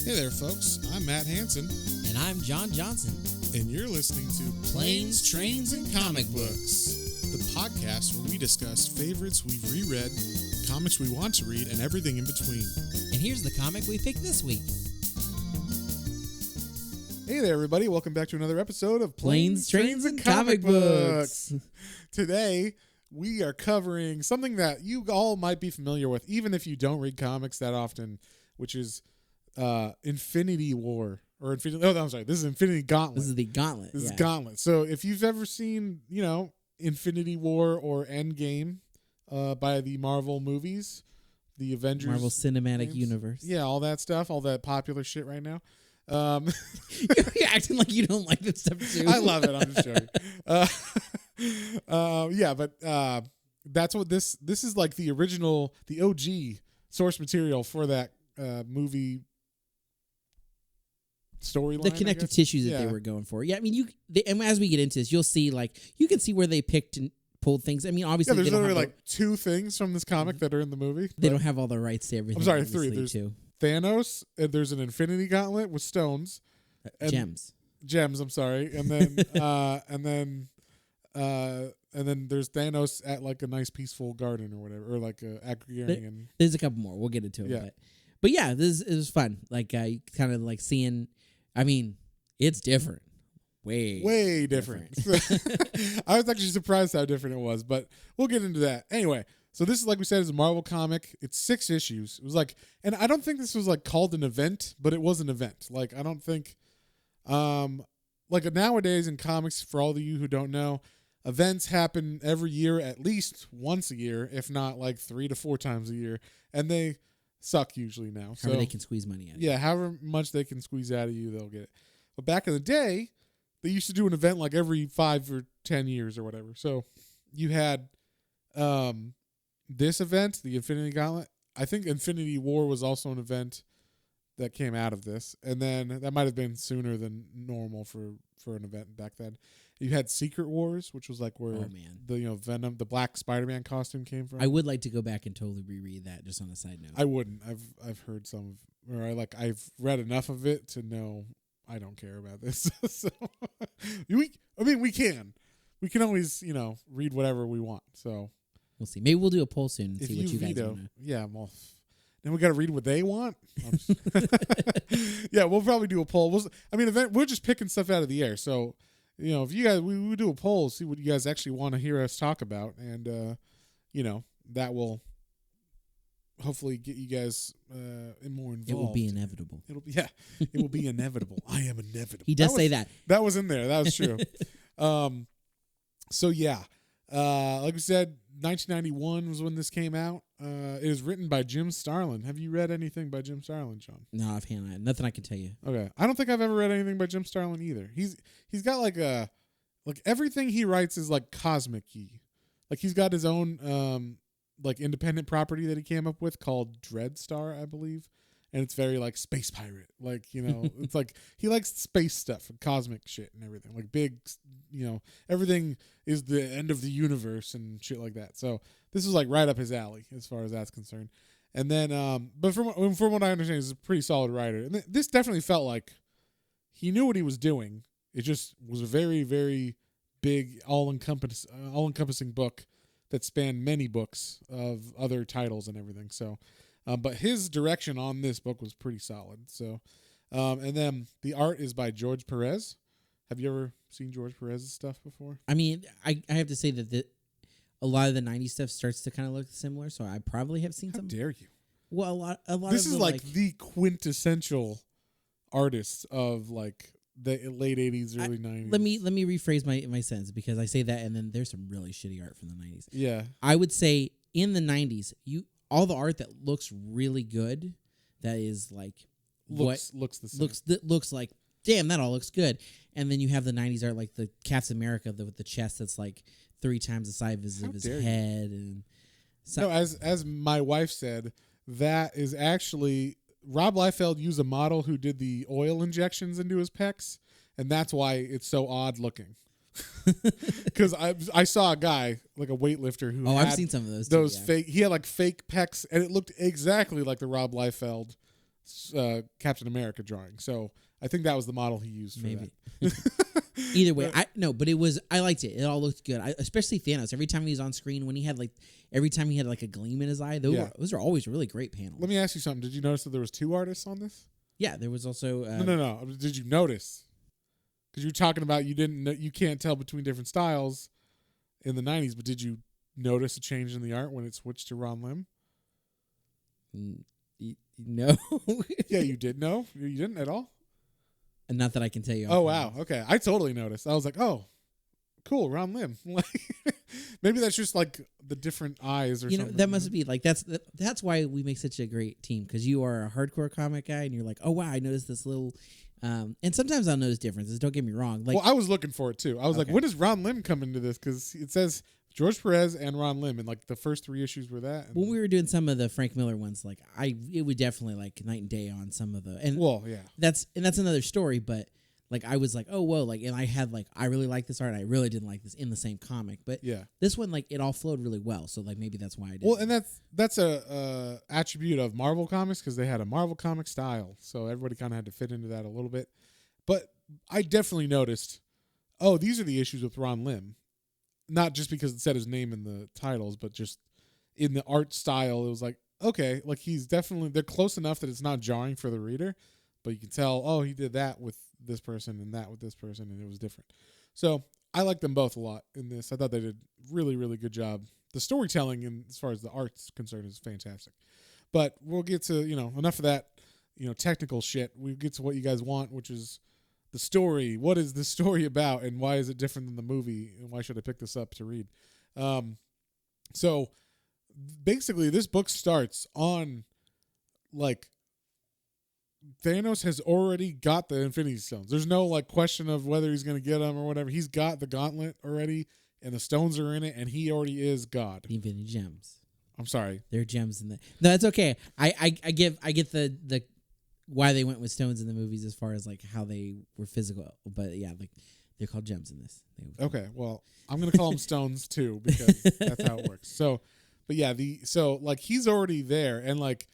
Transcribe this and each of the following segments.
Hey there, folks. I'm Matt Hansen, And I'm John Johnson. and you're listening to Planes, Trains, and Comic Books, the podcast where we discuss favorites we've reread, comics we want to read, and everything in between. And here's the comic we picked this week. Hey there, everybody. Welcome back to another episode of Planes, Trains, and Comic Books. Today, we are covering something that you all might be familiar with, even if you don't read comics that often, which is Infinity War. This is Infinity Gauntlet. This is the Gauntlet. This is Gauntlet. So if you've ever seen, Infinity War or Endgame by the Marvel movies, the Avengers. Marvel Cinematic games, Universe. Yeah, all that stuff, all that popular shit right now. You're acting like you don't like this stuff too. I love it. I'm just joking. But that's what this is like, the original, the OG source material for that movie storyline. The connective tissues that they were going for. Yeah, I mean, and as we get into this, you'll see, you can see where they picked and pulled things. I mean, obviously, there's literally two things from this comic that are in the movie. They don't have all the rights to everything. I'm sorry, three. There's Thanos, and there's an Infinity Gauntlet with stones. Gems, I'm sorry. And then and then there's Thanos at a nice peaceful garden or whatever, or a agrarian. There's a couple more. We'll get into it. Yeah. But yeah, it was fun. Kind of seeing. I mean, it's different. Way different. I was actually surprised how different it was, but we'll get into that. Anyway, so this is, like we said, is a Marvel comic. It's 6 issues. It was and I don't think this was called an event, but it was an event. I don't think, nowadays in comics, for all of you who don't know, events happen every year, at least once a year, if not 3 to 4 times a year, and they suck usually now. However they can squeeze money out of you. Yeah, however much they can squeeze out of you, they'll get it. But back in the day, they used to do an event every 5 or 10 years or whatever. So you had this event, the Infinity Gauntlet. I think Infinity War was also an event that came out of this. And then that might have been sooner than normal for an event back then. You had Secret Wars, which was where the Venom, the Black Spider-Man costume came from. I would like to go back and totally reread that, just on a side note. I wouldn't. I've heard some of, or I've read enough of it to know I don't care about this. So we can always read whatever we want. So we'll see. Maybe we'll do a poll soon and if see what you guys want. Yeah, well, then we got to read what they want. Yeah, we'll probably do a poll. We're just picking stuff out of the air. So if you guys, we do a poll, see what you guys actually want to hear us talk about, and that will hopefully get you guys more involved. It will be inevitable. It will be inevitable. I am inevitable. He does say that. That was in there. That was true. So yeah, like we said, 1991 was when this came out. It is written by Jim Starlin. Have you read anything by Jim Starlin, Sean? No, offhand, nothing I can tell you. Okay, I don't think I've ever read anything by Jim Starlin either. He's got everything he writes is cosmic-y. He's got his own independent property that he came up with called Dreadstar, I believe, and it's very space pirate. It's he likes space stuff and cosmic shit and everything. Big, everything is the end of the universe and shit like that. So this is right up his alley as far as that's concerned. And then, but from what I understand, he's a pretty solid writer. And this definitely felt like he knew what he was doing. It just was a very, very big, all-encompassing book that spanned many books of other titles and everything. So, but his direction on this book was pretty solid. So, and then the art is by George Perez. Have you ever seen George Perez's stuff before? I mean, I have to say that a lot of the 90s stuff starts to kind of look similar, so I probably have seen some. How dare you? Well, a lot this of is the quintessential artist of the late 80s, early 90s. Let me rephrase my sentence, because I say that and then there's some really shitty art from the 90s. Yeah. I would say in the 90s, all the art that looks really good, that is looks the same. Looks like, damn, that all looks good. And then you have the 90s art like the Captain America with the chest that's 3 times the size of his head. And no, as my wife said, that is actually Rob Liefeld used a model who did the oil injections into his pecs, and that's why it's so odd looking. Because I saw a guy, a weightlifter, who I've seen some of those fake. He had fake pecs, and it looked exactly like the Rob Liefeld Captain America drawing. So I think that was the model he used for that. Either way, I liked it. It all looked good. Especially Thanos. Every time he was on screen, when he had every time he had like a gleam in his eye, those are always really great panels. Let me ask you something. Did you notice that there was 2 artists on this? Yeah, there was also No. Did you notice? Because you were talking about you can't tell between different styles in the 90s, but did you notice a change in the art when it switched to Ron Lim? No. Yeah, you did. No, you didn't at all. And not that I can tell you. Oh wow, okay. I totally noticed. I was like, oh, cool, Ron Lim. Maybe that's just like the different eyes or something. That must be like that's why we make such a great team, because you are a hardcore comic guy and you're like, oh wow, I noticed this little. And sometimes I'll notice differences. Don't get me wrong. Like, well, I was looking for it too. I was like, when does Ron Lim come into this? Because it says George Perez and Ron Lim, and like the first 3 issues were that. When we were doing some of the Frank Miller ones, like it would definitely like night and day on some of the. And well, yeah, that's another story. But like I was like, oh whoa, like, and I had like I really like this art. I really didn't like this in the same comic, but yeah, this one like it all flowed really well. So like maybe that's why I did. Well, and that's a attribute of Marvel Comics, because they had a Marvel comic style, so everybody kind of had to fit into that a little bit. But I definitely noticed, oh, these are the issues with Ron Lim. Not just because it said his name in the titles, but just in the art style. It was like, okay, like they're close enough that it's not jarring for the reader, but you can tell, oh, he did that with this person and that with this person, and it was different. So I like them both a lot in this. I thought they did really, really good job. The storytelling, and as far as the art's concerned, is fantastic. But we'll get to, enough of that, technical shit. We get to what you guys want, which is the story. What is the story about, and why is it different than the movie, and why should I pick this up to read? So basically this book starts on like Thanos has already got the Infinity Stones. There's no like question of whether he's going to get them or whatever. He's got the gauntlet already, and the stones are in it, and he already is God. The Infinity Gems. I'm sorry. There are gems in there. No, that's okay. I get the why they went with stones in the movies as far as like how they were physical, but yeah, like they're called gems in this. Okay, well, I'm gonna call them stones too, because that's how it works. So, but yeah, like he's already there, and like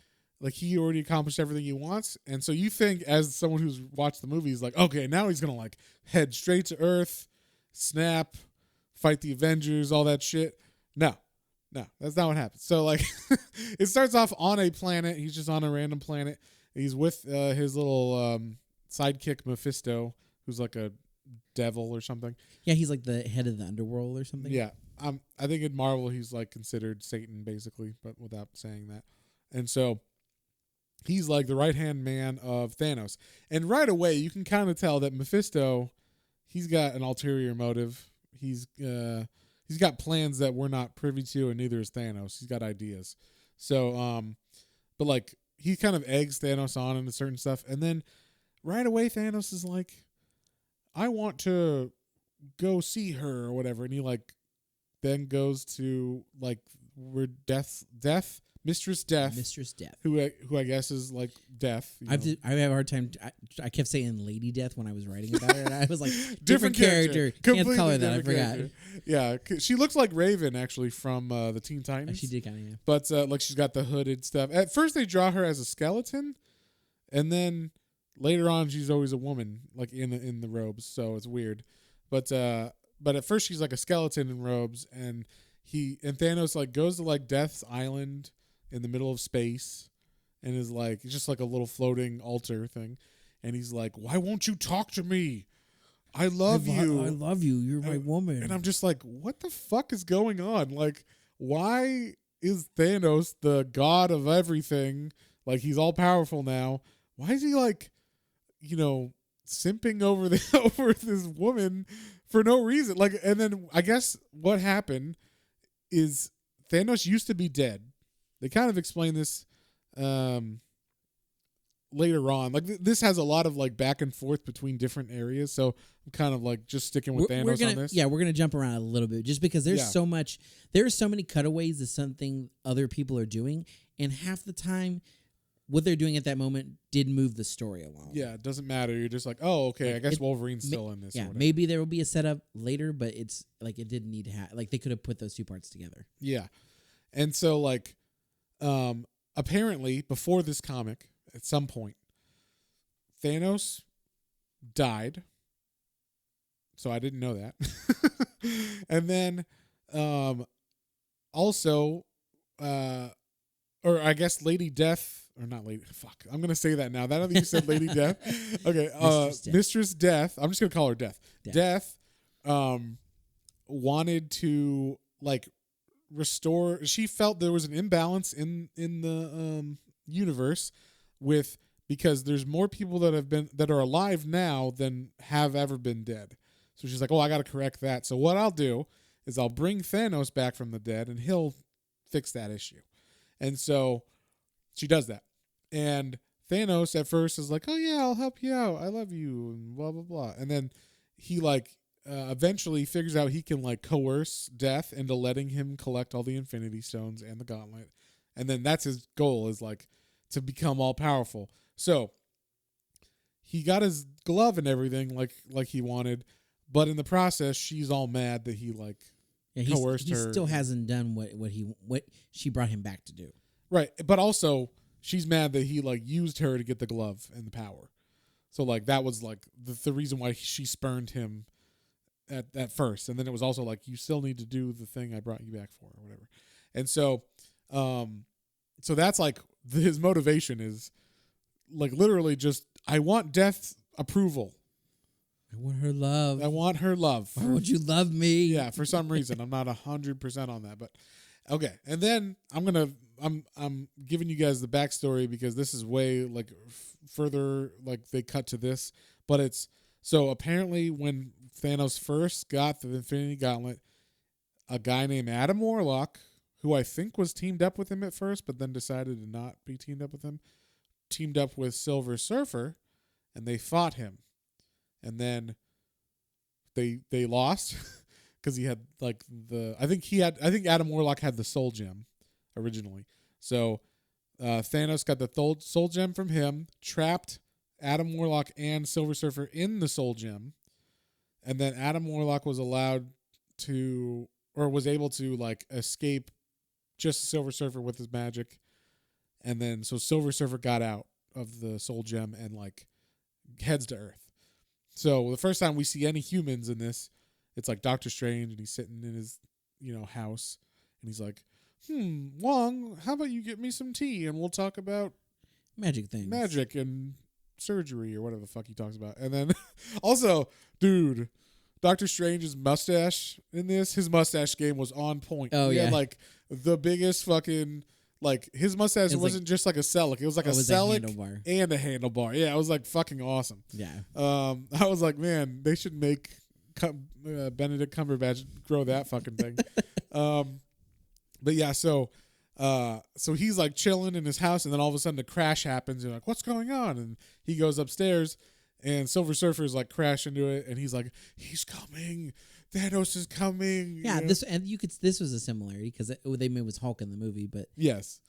he already accomplished everything he wants, and so you think as someone who's watched the movies, like, okay, now he's gonna like head straight to Earth, snap, fight the Avengers, all that shit. No, that's not what happens. So like, it starts off on a planet. He's just on a random planet. He's with his little sidekick Mephisto, who's like a devil or something. Yeah, he's like the head of the underworld or something. Yeah, I think in Marvel he's like considered Satan basically, but without saying that. And so he's like the right-hand man of Thanos. And right away you can kind of tell that Mephisto, he's got an ulterior motive. He's got plans that we're not privy to, and neither is Thanos. He's got ideas. So, but like, he kind of eggs Thanos on into certain stuff. And then right away, Thanos is like, I want to go see her or whatever. And he like then goes to like where Mistress Death, who I guess is like Death. I have a hard time. I kept saying Lady Death when I was writing about her, and I was like, different character. Can't color that. I forgot. Yeah, she looks like Raven actually from the Teen Titans. She did kind of, yeah. But like she's got the hooded stuff. At first they draw her as a skeleton, and then later on she's always a woman, like in the robes. So it's weird. But at first she's like a skeleton in robes, and Thanos like goes to like Death's Island in the middle of space, and is like, it's just like a little floating altar thing, and he's like, why won't you talk to me? I love you. I love you. You're my woman. And I'm just like, what the fuck is going on? Like, why is Thanos the god of everything? Like, he's all powerful now. Why is he like, simping over this woman for no reason? Like, and then I guess what happened is Thanos used to be dead. They kind of explain this later on. Like this has a lot of like back and forth between different areas. So I'm kind of like just sticking with Thanos on this. Yeah, we're gonna jump around a little bit just because there's so much. There are so many cutaways to something other people are doing, and half the time, what they're doing at that moment did move the story along. Yeah, it doesn't matter. You're just like, oh, okay. I guess Wolverine's still in this. Yeah, maybe there will be a setup later, but it's like it didn't need to have. Like they could have put those two parts together. Yeah, and so like. Apparently, before this comic, at some point. Thanos died. So I didn't know that. And then also or I guess Lady Death, or not Lady, fuck, I'm going to say that now. That I think you said Lady Death. Okay, Mistress Death. I'm just going to call her Death. Death wanted to like restore, she felt there was an imbalance in the universe with, because there's more people that are alive now than have ever been dead. So she's like, oh, I got to correct that. So what I'll do is I'll bring Thanos back from the dead and he'll fix that issue. And so she does that. And Thanos at first is like, oh yeah, I'll help you out. I love you and blah, blah, blah. And then he like eventually figures out he can like coerce Death into letting him collect all the Infinity Stones and the Gauntlet. And then that's his goal, is like to become all powerful. So he got his glove and everything like he wanted. But in the process, she's all mad that he like coerced her. He still hasn't done what she brought him back to do. Right, but also she's mad that he like used her to get the glove and the power. So like that was like the reason why she spurned him at first, and then it was also like, you still need to do the thing I brought you back for or whatever. And so, so that's like his motivation is like literally just, I want Death's approval. I want her love. I want her love. Why would you love me? Yeah, for some reason. I'm not 100% on that, but okay. And then I'm giving you guys the backstory because this is way like further, like they cut to this, but it's, so apparently when Thanos first got the Infinity Gauntlet, a guy named Adam Warlock, who I think was teamed up with him at first, but then decided to not be teamed up with him, teamed up with Silver Surfer, and they fought him. And then they lost because he had like I think Adam Warlock had the Soul Gem originally. So Thanos got the Soul Gem from him, trapped Adam Warlock and Silver Surfer in the Soul Gem, and then Adam Warlock was allowed to, or was able to like escape just Silver Surfer with his magic. And then so Silver Surfer got out of the Soul Gem and like heads to Earth. So the first time we see any humans in this, it's like Doctor Strange, and he's sitting in his, house, and he's like, Wong, how about you get me some tea and we'll talk about magic things. Magic and surgery or whatever the fuck he talks about. And then also, dude, Doctor Strange's mustache in this, his mustache game was on point. Oh, he yeah. had like the biggest fucking, like his mustache wasn't just like a celic. It was like a celic and a handlebar. Yeah, it was like fucking awesome. Yeah. I was like, man, they should make Benedict Cumberbatch grow that fucking thing. But yeah, so he's like chilling in his house, and then all of a sudden a crash happens. You're like, what's going on? And he goes upstairs, and Silver Surfer's like crash into it, and he's like, he's coming. Thanos is coming. Yeah, this was a similarity because they made was Hulk in the movie, but yes,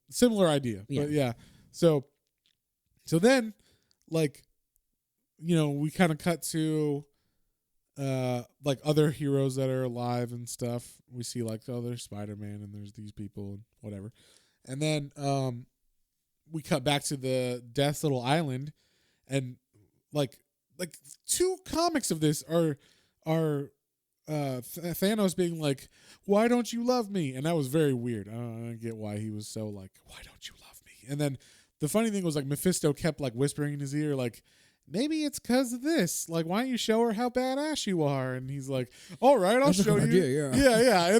similar idea. Yeah. But yeah, so then like, we kind of cut to like other heroes that are alive and stuff. We see like, oh, there's Spider-Man and there's these people and whatever, and then we cut back to the Death's little island, and like 2 comics of this are Thanos being like, why don't you love me? And that was very weird. I don't get why he was so like, why don't you love me? And then the funny thing was like Mephisto kept like whispering in his ear like, maybe it's because of this. Like, why don't you show her how badass you are? And he's like, all right, I'll show you. Yeah.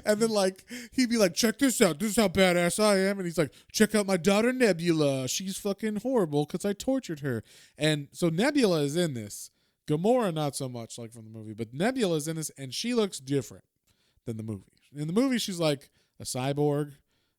And then like he'd be like, check this out. This is how badass I am. And he's like, check out my daughter Nebula. She's fucking horrible because I tortured her. And so Nebula is in this. Gamora, not so much like from the movie, but Nebula's in this, and she looks different than the movie. In the movie, she's like a cyborg,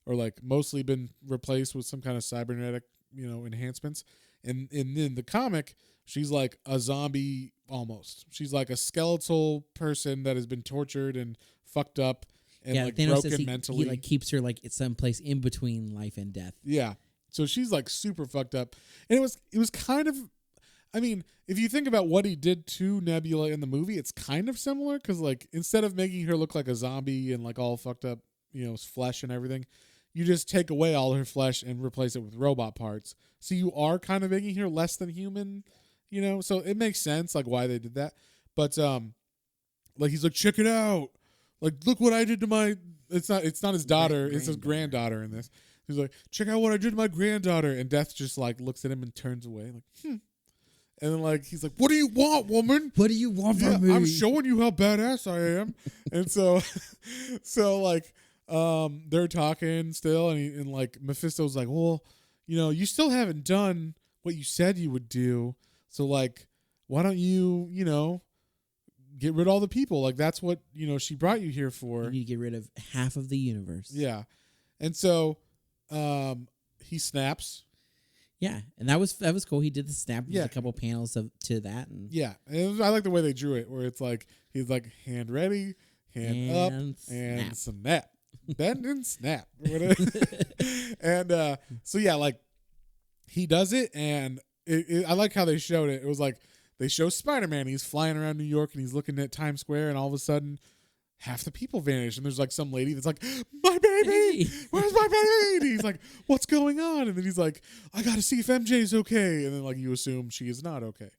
or like mostly been replaced with some kind of cybernetic, enhancements. And in the comic, she's like a zombie almost. She's like a skeletal person that has been tortured and fucked up and like Thanos broken mentally. He like keeps her like at some place in between life and death. Yeah, so she's like super fucked up, and it was kind of. I mean, if you think about what he did to Nebula in the movie, it's kind of similar because, like, instead of making her look like a zombie and like all fucked up, flesh and everything, you just take away all her flesh and replace it with robot parts. So you are kind of making her less than human, you know? So it makes sense, like, why they did that. But, like, he's like, check it out. Like, look what I did to my... It's not his daughter. It's his granddaughter in this. He's like, check out what I did to my granddaughter. And Death just, like, looks at him and turns away. Like, And then, like, he's like, what do you want, woman? What do you want from me? I'm showing you how badass I am. And so, like, they're talking still. And like, Mephisto's like, well, you know, you still haven't done what you said you would do. So, like, why don't you, you know, get rid of all the people? Like, that's what, you know, she brought you here for. You need to get rid of half of the universe. Yeah. And so, he snaps. Yeah, and that was cool. He did the snap. There's a couple panels to that. And yeah, and I like the way they drew it, where it's like he's like hand ready, hand up, and snap. Bend and snap. And so yeah, like he does it, and I like how they showed it. It was like they show Spider-Man. He's flying around New York, and he's looking at Times Square, and all of a sudden, half the people vanish, and there's like some lady that's like, my baby, where's my baby? And he's like, what's going on? And then he's like, I gotta see if MJ's okay. And then like you assume she is not okay.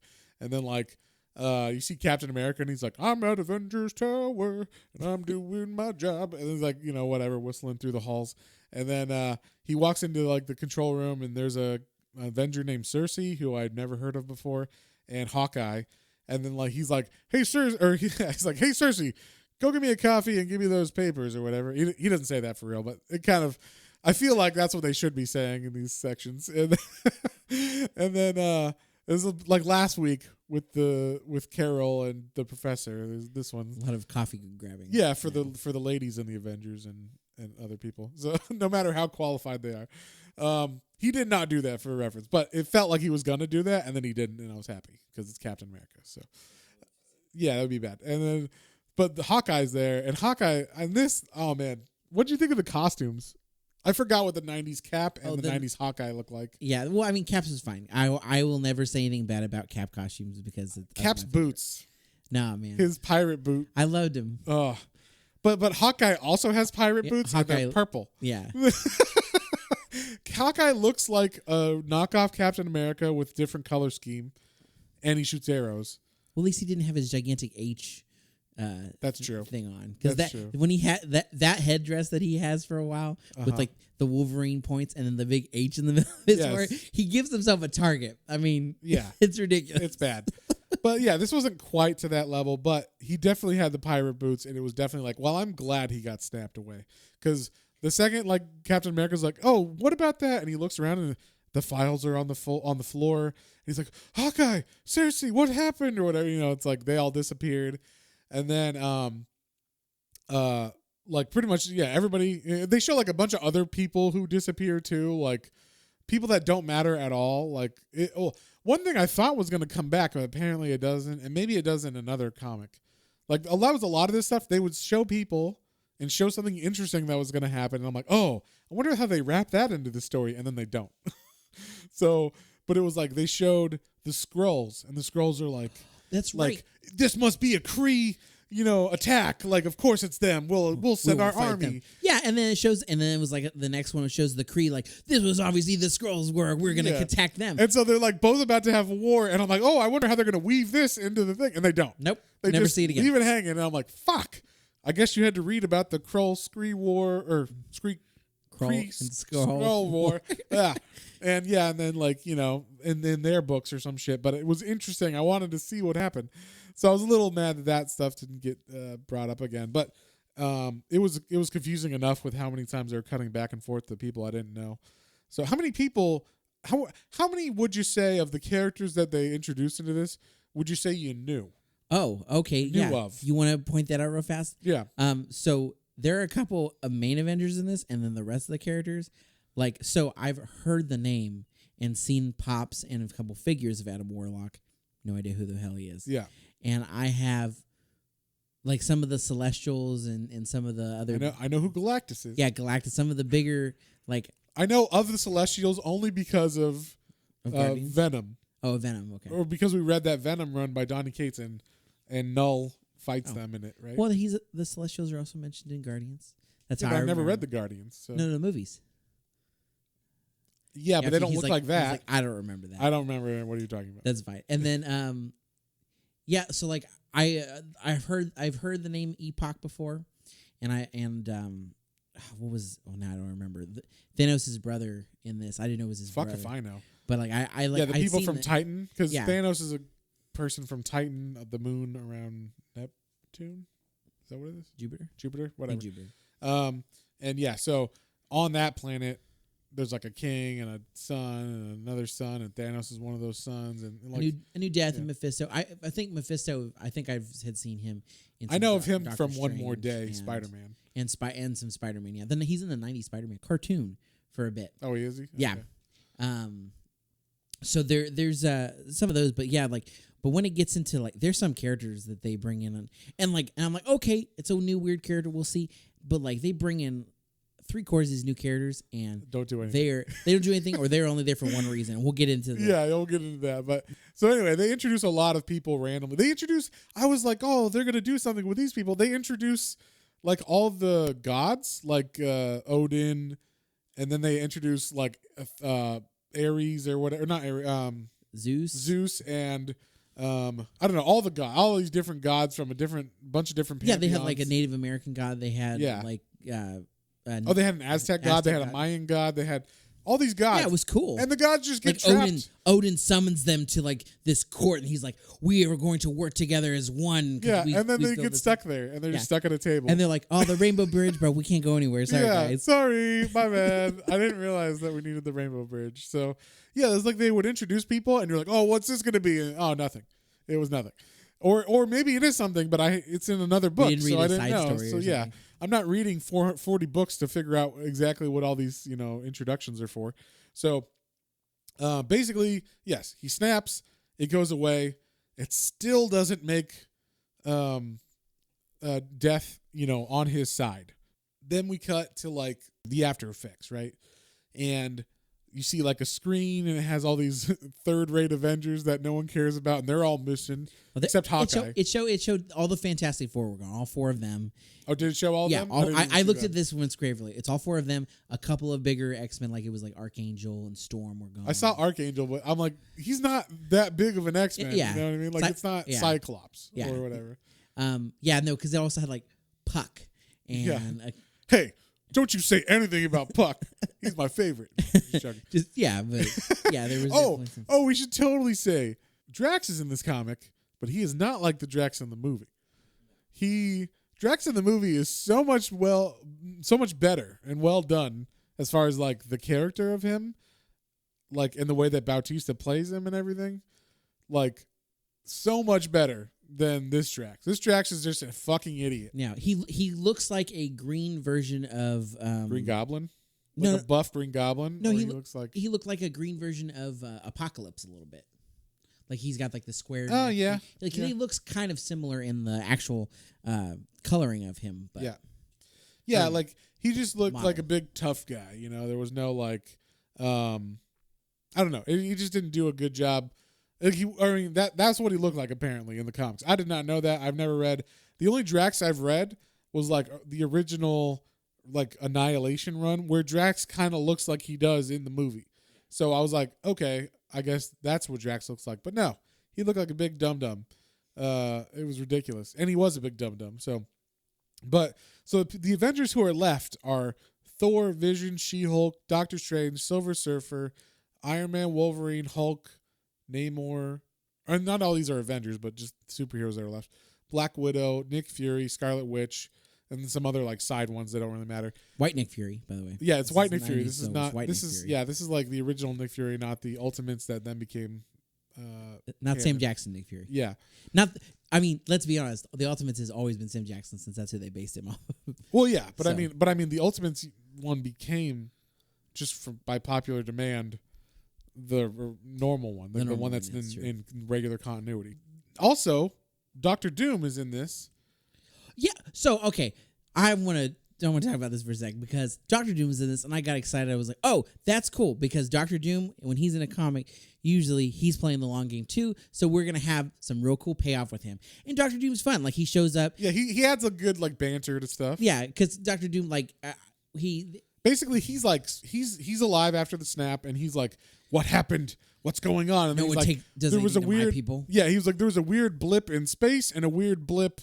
And then like you see Captain America, and he's like, I'm at Avengers Tower and I'm doing my job. And he's like, you know, whatever, whistling through the halls. And then he walks into like the control room, and there's a Avenger named Cersei, who I'd never heard of before, and Hawkeye. And then like he's like, hey Cersei, or he's like, hey Cersei, go get me a coffee and give me those papers or whatever. He doesn't say that for real, but it kind of, I feel like that's what they should be saying in these sections. And then it was like last week with Carol and the professor. There's this one, a lot of coffee grabbing. Yeah, for the ladies in the Avengers and other people. So no matter how qualified they are, he did not do that for a reference, but it felt like he was gonna do that, and then he didn't, and I was happy because it's Captain America. So yeah, that would be bad. And then. But the Hawkeye's there, and Hawkeye, and this, oh man, what do you think of the costumes? I forgot what the 90s Cap and the 90s Hawkeye look like. Yeah, well, I mean, Cap's is fine. I will never say anything bad about Cap costumes because Cap's boots. Nah, man. His pirate boot. I loved him. Oh. But Hawkeye also has pirate boots, Hawkeye, and they're purple. Yeah. Hawkeye looks like a knockoff Captain America with different color scheme, and he shoots arrows. Well, at least he didn't have his gigantic H. That's true. Thing on, because when he had that headdress that he has for a while with like the Wolverine points and then the big H in the middle of his sword, he gives himself a target. I mean, yeah, it's ridiculous. It's bad. But yeah, this wasn't quite to that level, but he definitely had the pirate boots, and it was definitely like, well, I'm glad he got snapped away, because the second like Captain America's like, oh, what about that? And he looks around and the files are on the floor. And he's like, Hawkeye, seriously, what happened or whatever? You know, it's like they all disappeared. And then, like pretty much, yeah, everybody, they show like a bunch of other people who disappear too, like people that don't matter at all. Like, one thing I thought was going to come back, but apparently it doesn't. And maybe it does in another comic. Like, a lot of this stuff, they would show people and show something interesting that was going to happen. And I'm like, oh, I wonder how they wrap that into the story. And then they don't. So, but it was like they showed the Skrulls, and the Skrulls are like, that's like, right. This must be a Kree, you know, attack. Like, of course it's them. We'll send our army. Them. Yeah, and then it was like the next one shows the Kree. Like, this was obviously the Skrulls. We're gonna attack them. And so they're like both about to have a war. And I'm like, oh, I wonder how they're gonna weave this into the thing. And they don't. Nope. They never just see it again. Leave it hanging. And I'm like, fuck. I guess you had to read about the Skrull war or Skrull war. Yeah. And then like, you know, in their books or some shit. But it was interesting. I wanted to see what happened. So I was a little mad that stuff didn't get brought up again. But it was confusing enough with how many times they were cutting back and forth to people I didn't know. So how many would you say of the characters that they introduced into this would you say you knew? Oh, okay. Knew of. You want to point that out real fast? Yeah. So there are a couple of main Avengers in this, and then the rest of the characters. Like, so I've heard the name and seen pops and a couple figures of Adam Warlock. No idea who the hell he is. Yeah. And I have like some of the Celestials and some of the other. I know who Galactus is. Yeah, Galactus. Some of the bigger like. I know of the Celestials only because of Venom. Oh, Venom. Okay. Or because we read that Venom run by Donny Cates and Null fights them in it, right? Well, the Celestials are also mentioned in Guardians. That's how I've never read the Guardians. So. No, movies. Yeah, but they don't look like that. Like, I don't remember that. I don't remember what are you talking about. That's fine. And then yeah, so like I've heard the name Epoch before, and what was now I don't remember. Thanos' brother in this. I didn't know it was his brother. Fuck if I know. But like I like yeah, the people from Titan, because Yeah. Thanos is a person from Titan, the moon around Neptune. Is that what it is? Jupiter, whatever. In Jupiter. And yeah, so on that planet, there's like a king and a son and another son, and Thanos is one of those sons. And like a new death in Mephisto. I think Mephisto. I think I've had seen him. I know of him Doctor from Strange One More Day, and, Spider-Man, and some Spider-Man. Yeah, then he's in the '90s Spider-Man cartoon for a bit. Oh, is he? Yeah. Okay. So there's some of those, but yeah, like, but when it gets into like, there's some characters that they bring in, and I'm like, okay, it's a new weird character, we'll see, but like they bring in 3/4 of these new characters and don't do anything. They don't do anything, or they're only there for one reason. And we'll get into that. Yeah, we'll get into that. But so anyway, they introduce a lot of people randomly. I was like, oh, they're gonna do something with these people. They introduce like all the gods, like Odin, and then they introduce like Ares or whatever, not Ares, Zeus, and I don't know, all these different gods from a bunch of different pantheons. Yeah, they had like a Native American god. They had like they had an Aztec god. They had a Mayan god. They had all these gods. Yeah, it was cool. And the gods just get like trapped. Odin summons them to like this court, and he's like, "We are going to work together as one." Yeah, and then they get stuck there, and they're just stuck at a table. And they're like, "Oh, the Rainbow Bridge, bro. We can't go anywhere. Sorry, guys. Sorry, my bad. I didn't realize that we needed the Rainbow Bridge." So yeah, it's like they would introduce people, and you're like, "Oh, what's this going to be?" And, oh, nothing. It was nothing. Or maybe it is something, but it's in another book, so I didn't know. So yeah, I'm not reading 40 books to figure out exactly what all these introductions are for. So basically, yes, he snaps. It goes away. It still doesn't make death on his side. Then we cut to like the after effects, right? And you see like a screen, and it has all these third-rate Avengers that no one cares about, and they're all missing except Hawkeye. It showed all the Fantastic Four were gone, all 4 of them. Oh, did it show all of them? I looked at this one gravely. It's all 4 of them. A couple of bigger X-Men, like it was like Archangel and Storm were gone. I saw Archangel, but I'm like, he's not that big of an X-Men. Yeah. You know what I mean? Like it's not Cyclops or whatever. No, because they also had like Puck and hey. Don't you say anything about Puck. He's my favorite. There was. We should totally say Drax is in this comic, but he is not like the Drax in the movie. Drax in the movie is so much better and well done as far as like the character of him, like in the way that Bautista plays him and everything, like so much better than this Drax. This Drax is just a fucking idiot. Now he looks like a green version of Green Goblin. A buff Green Goblin. No, he looked like a green version of Apocalypse a little bit. Like he's got like the square. Oh yeah. He looks kind of similar in the actual coloring of him. But like he just looked like a big tough guy. There was no like, I don't know. He just didn't do a good job. That's what he looked like apparently in the comics. I did not know that. I've never read. The only Drax I've read was like the original like Annihilation run where Drax kind of looks like he does in the movie. So I was like, okay, I guess that's what Drax looks like. But no, he looked like a big dum-dum. It was ridiculous. And he was a big dum-dum. So the Avengers who are left are Thor, Vision, She-Hulk, Doctor Strange, Silver Surfer, Iron Man, Wolverine, Hulk, Namor, and not all these are Avengers, but just superheroes that are left. Black Widow, Nick Fury, Scarlet Witch, and some other like side ones that don't really matter. White Nick Fury, by the way. Yeah, it's White Nick Fury. This is not. This is like the original Nick Fury, not the Ultimates that then became. Not Sam Jackson Nick Fury. Yeah. Let's be honest. The Ultimates has always been Sam Jackson since that's who they based him off of. Well, yeah, but I mean, the Ultimates one became just by popular demand. The normal one, the one that's in regular continuity. Also, Doctor Doom is in this. Yeah. So okay, I want to talk about this for a second because Doctor Doom is in this, and I got excited. I was like, "Oh, that's cool!" Because Doctor Doom, when he's in a comic, usually he's playing the long game too. So we're gonna have some real cool payoff with him. And Doctor Doom's fun. Like he shows up. Yeah, he adds a good like banter to stuff. Yeah, because Doctor Doom, like he. basically he's like he's alive after the snap, and he's like, what happened? What's going on? And no he's one like, doesn't there was a even my weird people. Yeah, he was like, there was a weird blip in space and a weird blip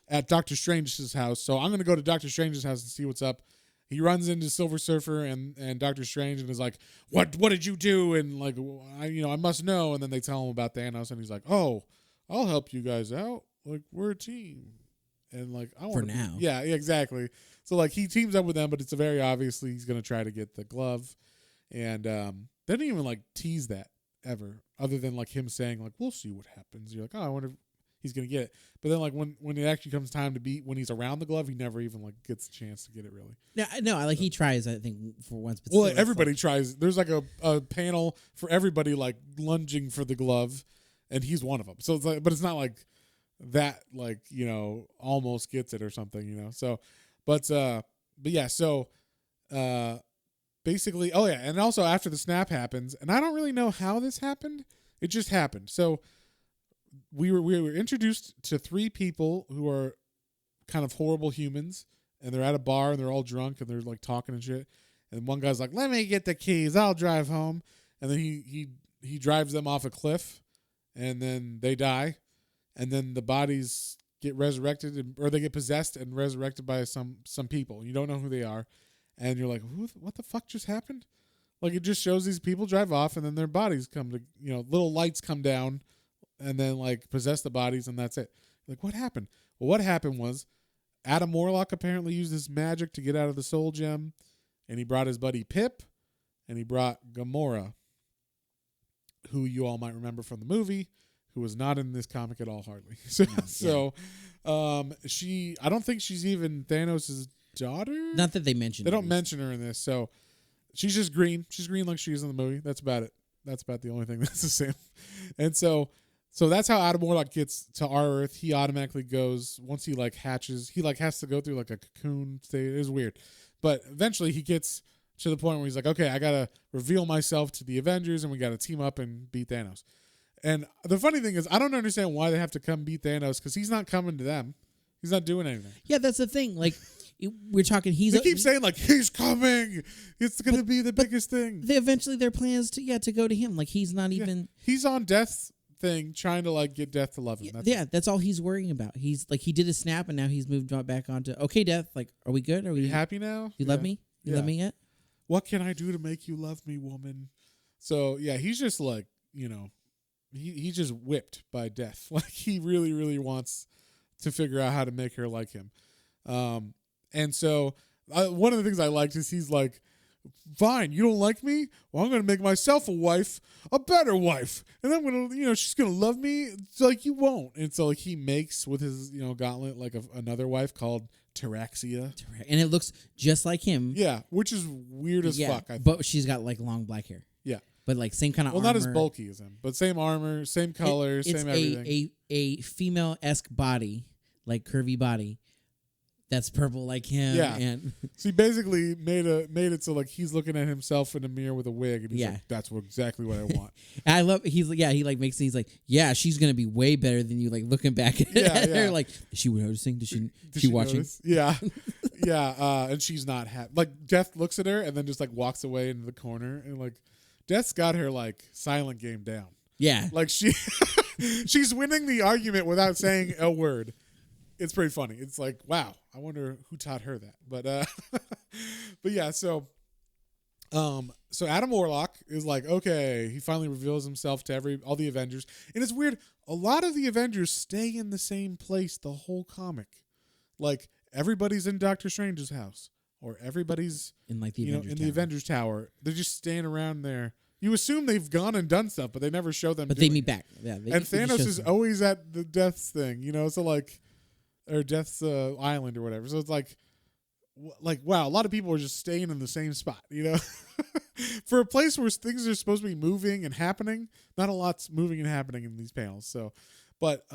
at Doctor Strange's house. So I'm gonna go to Doctor Strange's house and see what's up. He runs into Silver Surfer and Doctor Strange and is like, what did you do? And like, I must know. And then they tell him about Thanos, and he's like, oh, I'll help you guys out. Like, we're a team. And like, I want For now. Yeah, exactly. So like, he teams up with them, but it's very obviously he's gonna try to get the glove. And they didn't even like tease that ever, other than like him saying like, we'll see what happens. You're like, oh, I wonder if he's gonna get it. But then like when it actually comes time to beat, when he's around the glove, he never even like gets a chance to get it really. No, like he tries, I think, for once. But Well, everybody tries. There's like a panel for everybody like lunging for the glove, and he's one of them. So it's like, but it's not like that, like, almost gets it or something, So, but yeah, so basically, oh yeah, and also after the snap happens, and I don't really know how this happened. It just happened. So we were introduced to 3 people who are kind of horrible humans, and they're at a bar and they're all drunk and they're like talking and shit. And one guy's like, "Let me get the keys. I'll drive home." And then he drives them off a cliff, and then they die, and then the bodies get resurrected or they get possessed and resurrected by some people. You don't know who they are, and you're like, "What the fuck just happened?" Like, it just shows these people drive off, and then their bodies come to, little lights come down, and then like possess the bodies, and that's it. Like, what happened? Well, what happened was Adam Warlock apparently used his magic to get out of the soul gem, and he brought his buddy Pip, and he brought Gamora, who you all might remember from the movie, who was not in this comic at all, hardly. I don't think she's even Thanos' daughter. Not that they mentioned. They don't mention her in this, so she's just green. She's green like she is in the movie. That's about it. That's about the only thing that's the same. And so that's how Adam Warlock gets to our Earth. He automatically goes, once he like hatches, he like has to go through like a cocoon state. It was weird. But eventually he gets to the point where he's like, okay, I got to reveal myself to the Avengers, and we got to team up and beat Thanos. And the funny thing is, I don't understand why they have to come beat Thanos, because he's not coming to them. He's not doing anything. Yeah, that's the thing. Like, we're talking. They keep saying like, he's coming. It's going to be the biggest thing. Eventually, their plan is to go to him. Like, he's not even. He's on Death's thing, trying to like get Death to love him. That's all he's worrying about. He's like, he did a snap, and now he's moved back onto, okay, Death. Like, are we good? Are we happy now? You love me? You love me yet? What can I do to make you love me, woman? So yeah, he's just like, he's just whipped by Death. Like, he really, really wants to figure out how to make her like him. And so one of the things I liked is he's like, fine, you don't like me? Well, I'm going to make myself a better wife. And I'm going to, she's going to love me. It's like, you won't. And so like he makes with his, gauntlet, like another wife called Taraxia. And it looks just like him. Yeah, which is weird as fuck. But she's got like long black hair. Yeah. But like same kind of armor. Well, not as bulky as him, but same armor, same color, same everything. It's a female-esque body, like curvy body, that's purple like him. Yeah. And so he basically made it so like he's looking at himself in a mirror with a wig, and he's like, that's exactly what I want. And I love he like makes he's like, yeah, she's gonna be way better than you, like looking back at her. Like, is she noticing? Did she watching? Notice? Yeah. Yeah. And she's not happy. Like, Death looks at her and then just like walks away into the corner, and like Death's got her like silent game down. Yeah. Like she's winning the argument without saying a word. It's pretty funny. It's like, wow, I wonder who taught her that. But but yeah, so Adam Warlock is like, okay, he finally reveals himself to all the Avengers. And it's weird, a lot of the Avengers stay in the same place the whole comic. Like, everybody's in Doctor Strange's house, or everybody's in like the Avengers Tower. They're just staying around there. You assume they've gone and done stuff, but they never show them. But they meet back. Yeah, and Thanos is always at the Death's thing, so like, or Death's island or whatever. So it's like, wow, a lot of people are just staying in the same spot, for a place where things are supposed to be moving and happening. Not a lot's moving and happening in these panels. So, but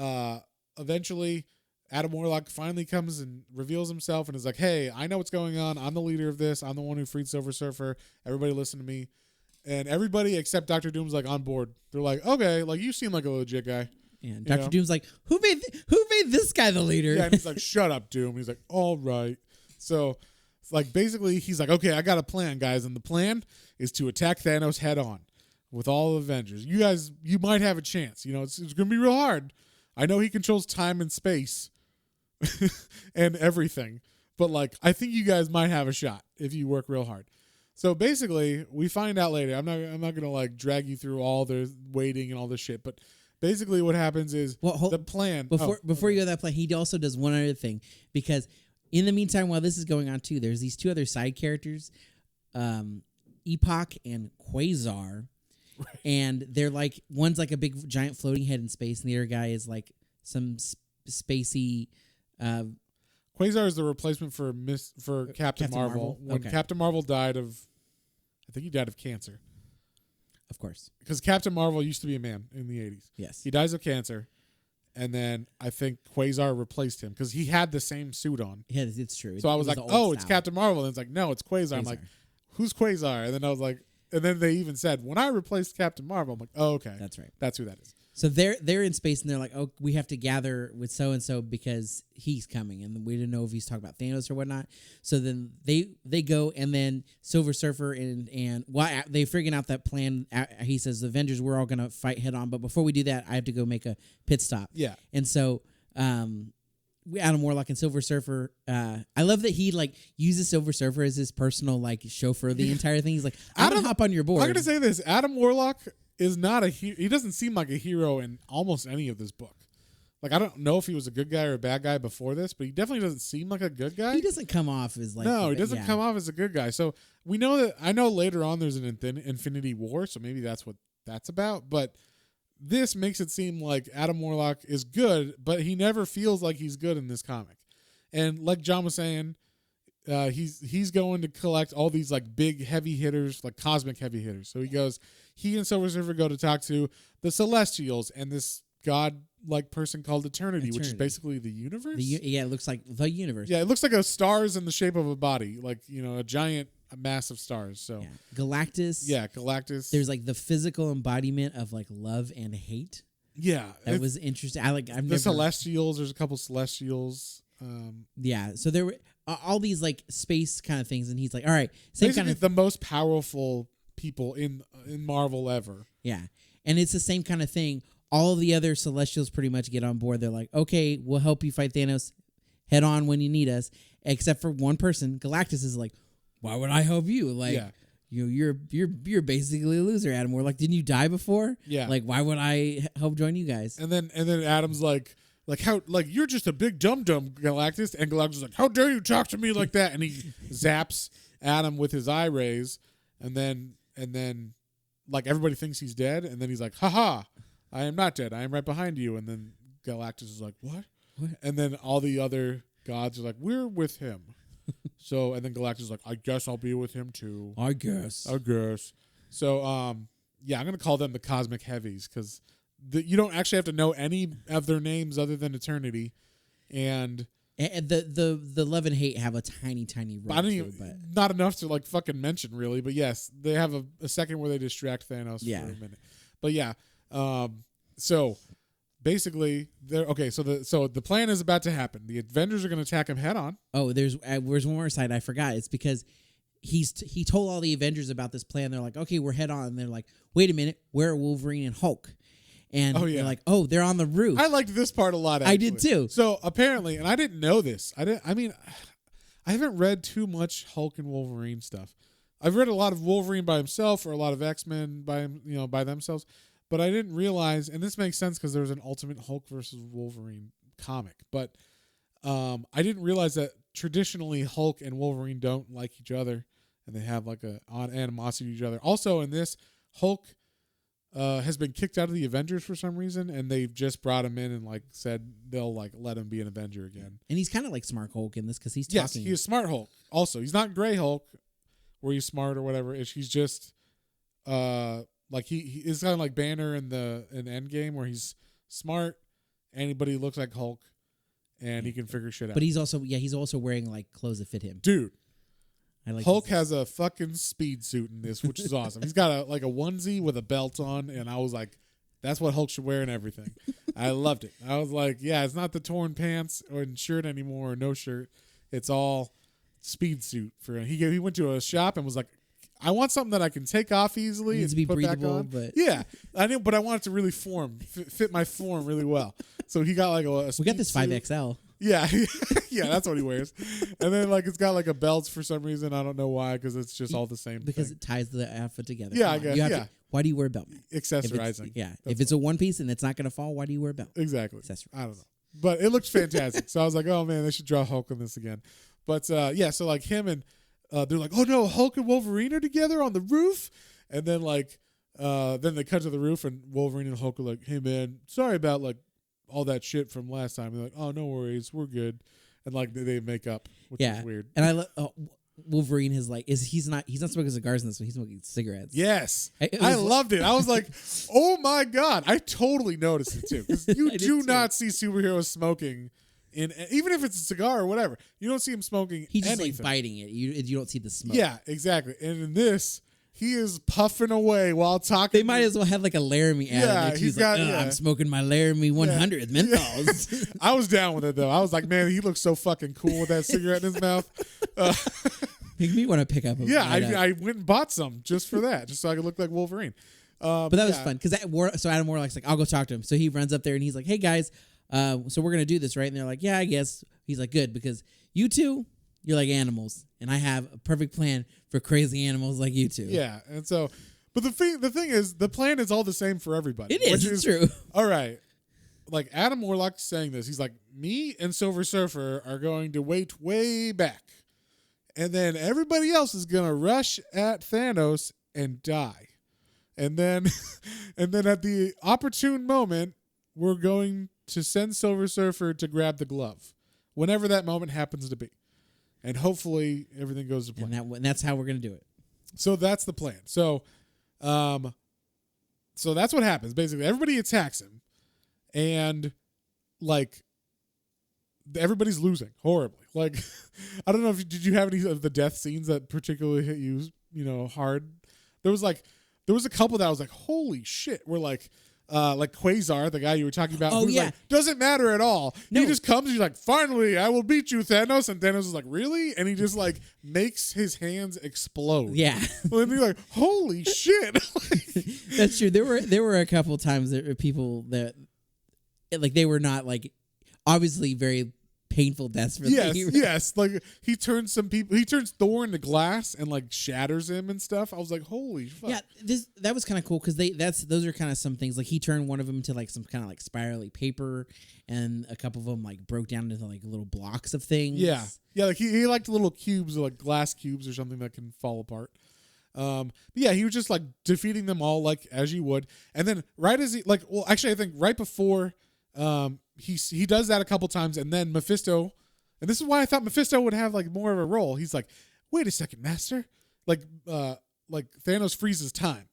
eventually, Adam Warlock finally comes and reveals himself and is like, hey, I know what's going on. I'm the leader of this. I'm the one who freed Silver Surfer. Everybody listen to me. And everybody except Dr. Doom's like on board. They're like, okay, like, you seem like a legit guy. Yeah, Dr. Doom's like, who made this guy the leader? Yeah, and he's like, shut up, Doom. He's like, all right. So like basically he's like, okay, I got a plan, guys, and the plan is to attack Thanos head on with all the Avengers. You guys, you might have a chance. You know, it's gonna be real hard. I know he controls time and space and everything, but like I think you guys might have a shot if you work real hard. So basically, we find out later. I'm not gonna like drag you through all the waiting and all this shit, but basically what happens is the plan. Before you go to that plan, he also does one other thing, because in the meantime, while this is going on too, there's these two other side characters, Epoch and Quasar, and they're like, one's like a big giant floating head in space, and the other guy is like some spacey. Quasar is the replacement for Captain Marvel. When Captain Marvel died I think he died of cancer. Of course. Because Captain Marvel used to be a man in the 80s. Yes. He dies of cancer, and then I think Quasar replaced him because he had the same suit on. Yeah, it's true. So I was like, oh, it's Captain Marvel. And it's like, no, it's Quasar. I'm like, who's Quasar? And then I was like, and then they even said, when I replaced Captain Marvel, I'm like, oh, okay. That's right. That's who that is. So they're in space, and they're like, oh, we have to gather with so-and-so because he's coming. And we didn't know if he's talking about Thanos or whatnot. So then they go, and then Silver Surfer and while they figuring out that plan, he says, the Avengers, we're all going to fight head on. But before we do that, I have to go make a pit stop. Yeah. And so Adam Warlock and Silver Surfer, I love that he like uses Silver Surfer as his personal like chauffeur the entire thing. He's like, I'm going to hop on your board. I'm going to say this. Adam Warlock is not he doesn't seem like a hero in almost any of this book. Like, I don't know if he was a good guy or a bad guy before this, but he definitely doesn't seem like a good guy. He doesn't come off as like... No, he doesn't come off as a good guy. So we know that... I know later on there's an Infinity War, so maybe that's what that's about. But this makes it seem like Adam Warlock is good, but he never feels like he's good in this comic. And like John was saying, he's going to collect all these like big heavy hitters, like cosmic heavy hitters. So he and Silver Surfer go to talk to the Celestials and this god-like person called Eternity, which is basically the universe. Yeah, it looks like the universe. Yeah, it looks like a stars in the shape of a body, like, you know, a mass of stars. So yeah. Galactus. Yeah, Galactus. There's like the physical embodiment of like love and hate. Yeah, that was interesting. Celestials. There's a couple Celestials. Yeah, so there were all these like space kind of things, and he's like, all right, same kind of the most powerful people in Marvel ever. Yeah, and it's the same kind of thing. All of the other Celestials pretty much get on board. They're like, okay, we'll help you fight Thanos head on when you need us. Except for one person, Galactus is like, why would I help you? Like, yeah. You're basically a loser, Adam. We're like, didn't you die before? Yeah. Like, why would I help join you guys? And then Adam's like how, like, you're just a big dum-dum, Galactus. And Galactus is like, how dare you talk to me like that? And he zaps Adam with his eye rays. And then like everybody thinks he's dead. And then he's like, haha, I am not dead. I am right behind you. And then Galactus is like, what? And then all the other gods are like, we're with him. So, and then Galactus is like, I guess I'll be with him too. I guess. So, yeah, I'm going to call them the Cosmic Heavies because you don't actually have to know any of their names other than Eternity. And the love and hate have a tiny role but not enough to like fucking mention really. But yes, they have a second where they distract Thanos for a minute. But yeah, so basically, so the plan is about to happen. The Avengers are going to attack him head on. Oh, there's one more side I forgot. It's because he told all the Avengers about this plan. They're like, okay, we're head on. And they're like, wait a minute, where are Wolverine and Hulk? And they're like, oh, they're on the roof. I liked this part a lot, actually. I did too. So apparently, and I didn't know this. I haven't read too much Hulk and Wolverine stuff. I've read a lot of Wolverine by himself or a lot of X-Men by themselves. But I didn't realize, and this makes sense because there was an Ultimate Hulk versus Wolverine comic. But I didn't realize that traditionally Hulk and Wolverine don't like each other, and they have like an animosity to each other. Also, in this, Hulk has been kicked out of the Avengers for some reason, and they've just brought him in and like said they'll like let him be an Avenger again. And he's kind of like Smart Hulk in this because he's talking. Yes, he is Smart Hulk. Also, he's not Gray Hulk, where he's smart or whatever. He's just like he is kind of like Banner in Endgame, where he's smart, but he looks like Hulk, and he can figure shit out. But he's also wearing like clothes that fit him. Dude, Hulk has a fucking speed suit in this, which is awesome. He's got a onesie with a belt on, and I was like, that's what Hulk should wear and everything. I loved it. I was like, yeah, it's not the torn pants or shirt anymore or no shirt. It's all speed suit for him. He went to a shop and was like, I want something that I can take off easily It needs and to be put breathable, back on. but Yeah, I didn't, but I want it to really fit my form really well. So he got like a we got this suit. 5XL. Yeah, yeah, that's what he wears. And then like it's got like a belt for some reason. I don't know why, because it's just all the same. Because thing. it ties the outfit together. Yeah, Come I on, guess. you have Yeah, to, why do you wear a belt? accessorizing. If it's a one piece and it's not gonna fall, why do you wear a belt? Exactly. Accessories. I don't know, but it looks fantastic. So I was like, oh man, they should draw Hulk on this again. But yeah, so like him and they're like, oh no, Hulk and Wolverine are together on the roof, and then like then they cut to the roof and Wolverine and Hulk are like, hey man, sorry about like all that shit from last time. They're like, oh no worries, we're good. And like they make up, which is weird. And I Wolverine is like he's not smoking cigars in this one. He's smoking cigarettes. Yes, I loved it. I was like, oh my god, I totally noticed it too, because you do not see superheroes smoking in, even if it's a cigar or whatever. You don't see him smoking. He's just anything. like biting it. You don't see the smoke. Yeah, exactly. And in this, he is puffing away while talking. They might as well have like a Laramie ad. Yeah, He's like, I'm smoking my Laramie 100 menthols. I was down with it though. I was like, man, he looks so fucking cool with that cigarette in his mouth. Make me want to pick up. I went and bought some just for that, just so I could look like Wolverine. But that was fun because so Adam Warlock's like, I'll go talk to him. So he runs up there and he's like, hey guys, so we're gonna do this, right? And they're like, yeah, I guess. He's like, good, because you two, you're like animals, and I have a perfect plan for crazy animals like you two. Yeah, and so, but the thing is, the plan is all the same for everybody. It is. It's true. All right, like Adam Warlock's saying this. He's like, me and Silver Surfer are going to wait way back, and then everybody else is gonna rush at Thanos and die, and then, and then at the opportune moment, we're going to send Silver Surfer to grab the glove, whenever that moment happens to be. And hopefully everything goes to plan. And that's how we're going to do it. So that's the plan. So so that's what happens. Basically, everybody attacks him. And, like, everybody's losing horribly. Like, I don't know did you have any of the death scenes that particularly hit you, hard? There was a couple that I was like, holy shit. We're like Quasar, the guy you were talking about, who's like, doesn't matter at all. No. He just comes, he's like, finally, I will beat you, Thanos. And Thanos is like, really? And he just like makes his hands explode. Yeah. And you're like, holy shit. That's true. There were a couple times that people that like they were not like obviously very painful deaths for the hero. Yes. Like he turns Thor into glass and like shatters him and stuff. I was like, holy fuck. Yeah, that was kind of cool because those are kind of some things. Like he turned one of them to like some kind of like spirally paper, and a couple of them like broke down into like little blocks of things. Yeah. Like he liked little cubes or like glass cubes or something that can fall apart. But yeah, he was just like defeating them all like as you would, and then right as I think right before he does that a couple times, and then Mephisto, and this is why I thought Mephisto would have like more of a role. He's like, wait a second, Master, like Thanos freezes time,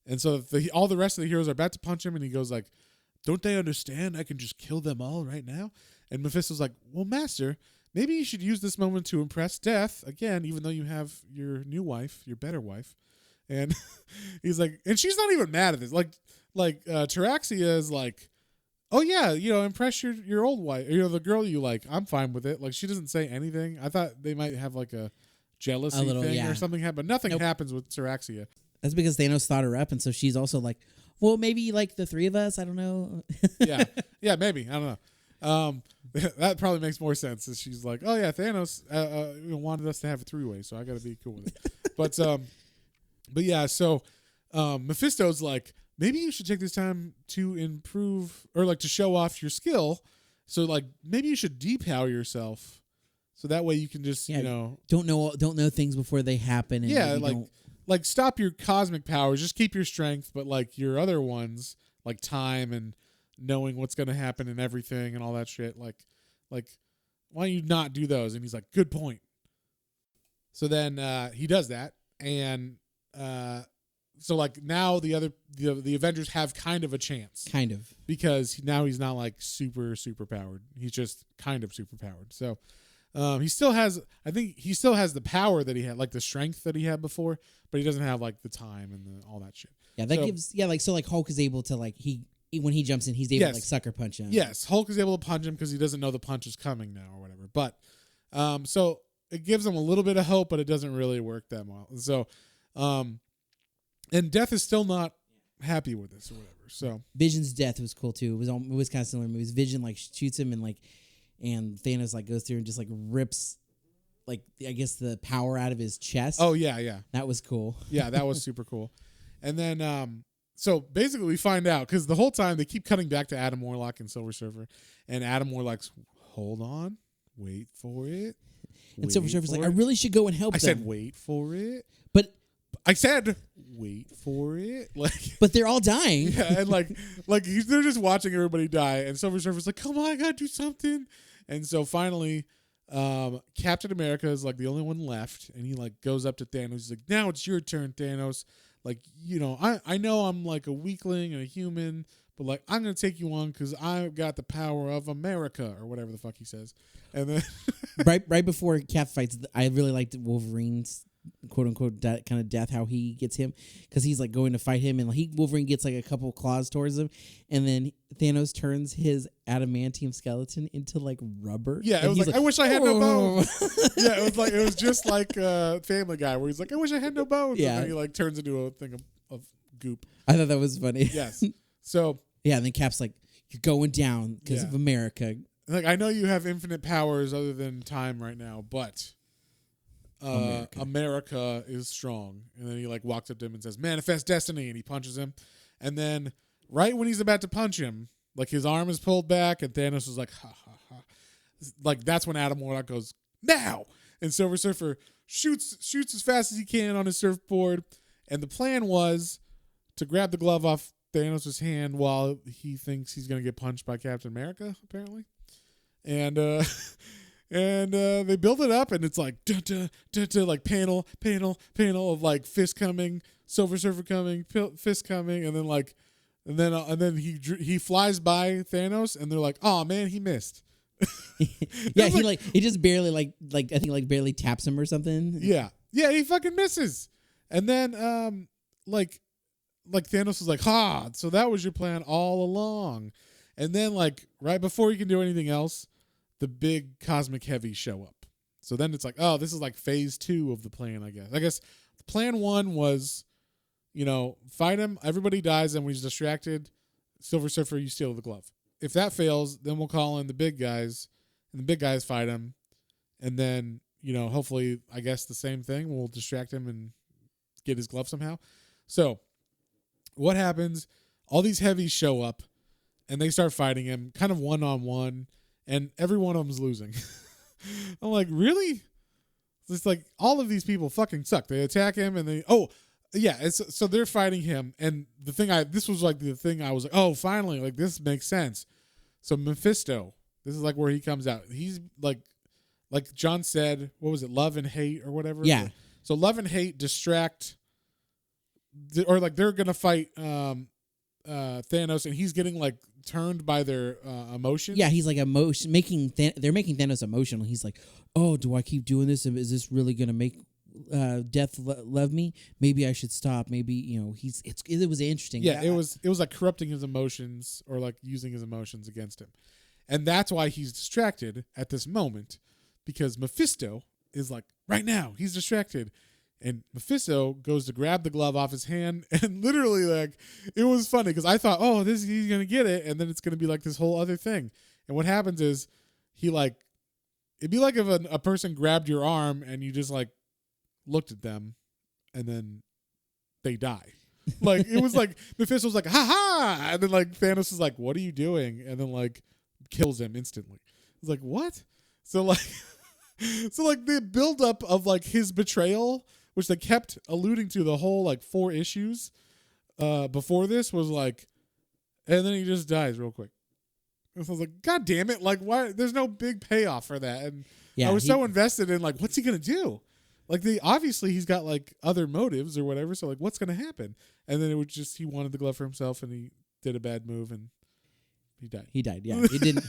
and so all the rest of the heroes are about to punch him, and he goes like, don't they understand? I can just kill them all right now. And Mephisto's like, well, Master, maybe you should use this moment to impress Death again, even though you have your new wife, your better wife. And he's like, and she's not even mad at this. Like Taraxia is like, oh yeah, impress your old wife, the girl you like. I'm fine with it. Like she doesn't say anything. I thought they might have like a jealousy thing or something happen, but nothing happens with Taraxia. That's because Thanos thought her up, and so she's also like, well, maybe like the three of us. I don't know. yeah, maybe. I don't know. That probably makes more sense. As she's like, oh yeah, Thanos wanted us to have a three-way, so I got to be cool with it. But yeah, so Mephisto's like, maybe you should take this time to improve or like to show off your skill. So like maybe you should depower yourself, so that way you can just don't know things before they happen. And like stop your cosmic powers, just keep your strength, but like your other ones like time and knowing what's going to happen and everything and all that shit, like why don't you not do those? And he's like, good point. So then he does that, and so like now the Avengers have kind of a chance, because now he's not like super powered. He's just kind of super powered. So he still has the power that he had, like the strength that he had before, but he doesn't have like the time and all that shit. Yeah, that so Hulk is able to like when he jumps in, he's able to like sucker punch him. Yes, Hulk is able to punch him because he doesn't know the punch is coming now or whatever. But so it gives them a little bit of hope, but it doesn't really work that well. So, and Death is still not happy with this or whatever. So Vision's death was cool too. It was kind of similar movies. Vision like shoots him and Thanos like goes through and just like rips like I guess the power out of his chest. Oh yeah. That was cool. Yeah, that was super cool. And then so basically we find out because the whole time they keep cutting back to Adam Warlock and Silver Surfer, and Adam Warlock's hold on, wait for it. And Silver Surfer's like, I really should go and help them. I said, wait for it. But I said, wait for it. But they're all dying. Yeah, and they're just watching everybody die, and Silver Surfer's like, come on, I gotta do something. And so finally, Captain America is like the only one left, and he like goes up to Thanos. He's like, now it's your turn, Thanos. Like, you know, I know I'm like a weakling and a human, but like I'm gonna take you on because I've got the power of America or whatever the fuck he says. And then right before Cap fights, I really liked Wolverine's quote unquote kind of death, how he gets him because he's like going to fight him, and Wolverine gets like a couple claws towards him, and then Thanos turns his adamantium skeleton into like rubber. Yeah, it was like I wish I had no bones. Yeah, it was just like Family Guy where he's like, I wish I had no bones. Yeah, and then he like turns into a thing of goop. I thought that was funny. Yes. So yeah, and then Cap's like, you're going down because of America. Like, I know you have infinite powers other than time right now, but America is strong. And then he like walks up to him and says, manifest destiny, and he punches him. And then right when he's about to punch him, like his arm is pulled back and Thanos is like, ha ha ha. Like that's when Adam Warlock goes, now! And Silver Surfer shoots as fast as he can on his surfboard. And the plan was to grab the glove off Thanos' hand while he thinks he's going to get punched by Captain America, apparently. And they build it up, and it's like like panel of like fist coming, Silver Surfer coming, fist coming, and then he flies by Thanos, and they're like, oh man, he missed. Yeah, he just barely like I think like barely taps him or something. Yeah, he fucking misses, and then like Thanos was like, ha, so that was your plan all along. And then like right before he can do anything else, the big cosmic heavies show up. So then it's like, oh, this is like phase 2 of the plan, I guess. I guess plan 1 was, you know, fight him, everybody dies, and when he's distracted, Silver Surfer, you steal the glove. If that fails, then we'll call in the big guys, and the big guys fight him, and then, you know, hopefully, I guess the same thing, we'll distract him and get his glove somehow. So what happens? All these heavies show up, and they start fighting him, kind of one-on-one, and every one of them's losing. I'm like, really? It's like all of these people fucking suck. They attack him, and so they're fighting him. And this was like the thing I was like, oh, finally, like this makes sense. So Mephisto, this is like where he comes out. He's like John said, what was it, love and hate or whatever? Yeah. So love and hate distract, or like they're gonna fight Thanos, and he's getting like turned by their emotion. Yeah, he's like making Thanos emotional. He's like, oh, do I keep doing this? Is this really gonna make Death love me? Maybe I should stop. Maybe, you know, it was interesting. Yeah, it was like corrupting his emotions or like using his emotions against him, and that's why he's distracted at this moment, because Mephisto is like right now he's distracted. And Mephisto goes to grab the glove off his hand, and literally, like, it was funny because I thought, oh, he's gonna get it, and then it's gonna be like this whole other thing. And what happens is, it'd be like if a person grabbed your arm and you just like looked at them, and then they die. Like it was like Mephisto was like, ha ha, and then like Thanos is like, what are you doing? And then like kills him instantly. It's like, what? So like the buildup of like his betrayal, which they kept alluding to the whole like 4 issues before this, was like, and then he just dies real quick. And so I was like, God damn it! Like, why? There's no big payoff for that, and I was so invested in like, what's he gonna do? Like, obviously he's got like other motives or whatever. So like, what's gonna happen? And then it was just he wanted the glove for himself, and he did a bad move, and he died. He died. Yeah, it didn't.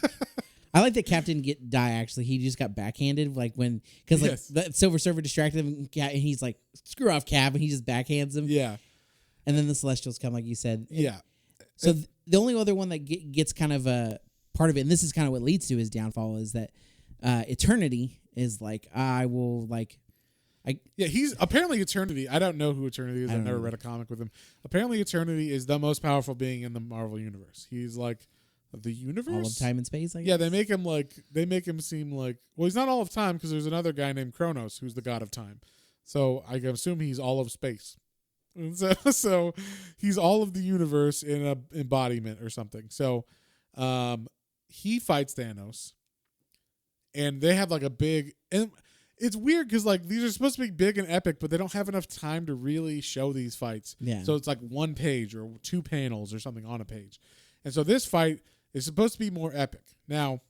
I like that Cap didn't die, actually. He just got backhanded, like because the Silver Surfer distracted him, and he's like, screw off, Cap, and he just backhands him. Yeah. And then the Celestials come, like you said. Yeah. So the only other one that gets kind of a part of it, and this is kind of what leads to his downfall, is that Eternity is like, I will like. Yeah, he's apparently Eternity. I don't know who Eternity is. I I've don't never know. read a comic with him. Apparently, Eternity is the most powerful being in the Marvel universe. He's like the universe, All of time and space. I guess? Yeah, they make him seem like, well, he's not all of time because there's another guy named Kronos who's the god of time. So I can assume he's all of space. And so he's all of the universe in a embodiment or something. So he fights Thanos, and they have like a big, and it's weird because like these are supposed to be big and epic, but they don't have enough time to really show these fights. Yeah. So it's like one page or 2 panels or something on a page. And so this fight is supposed to be more epic. Now,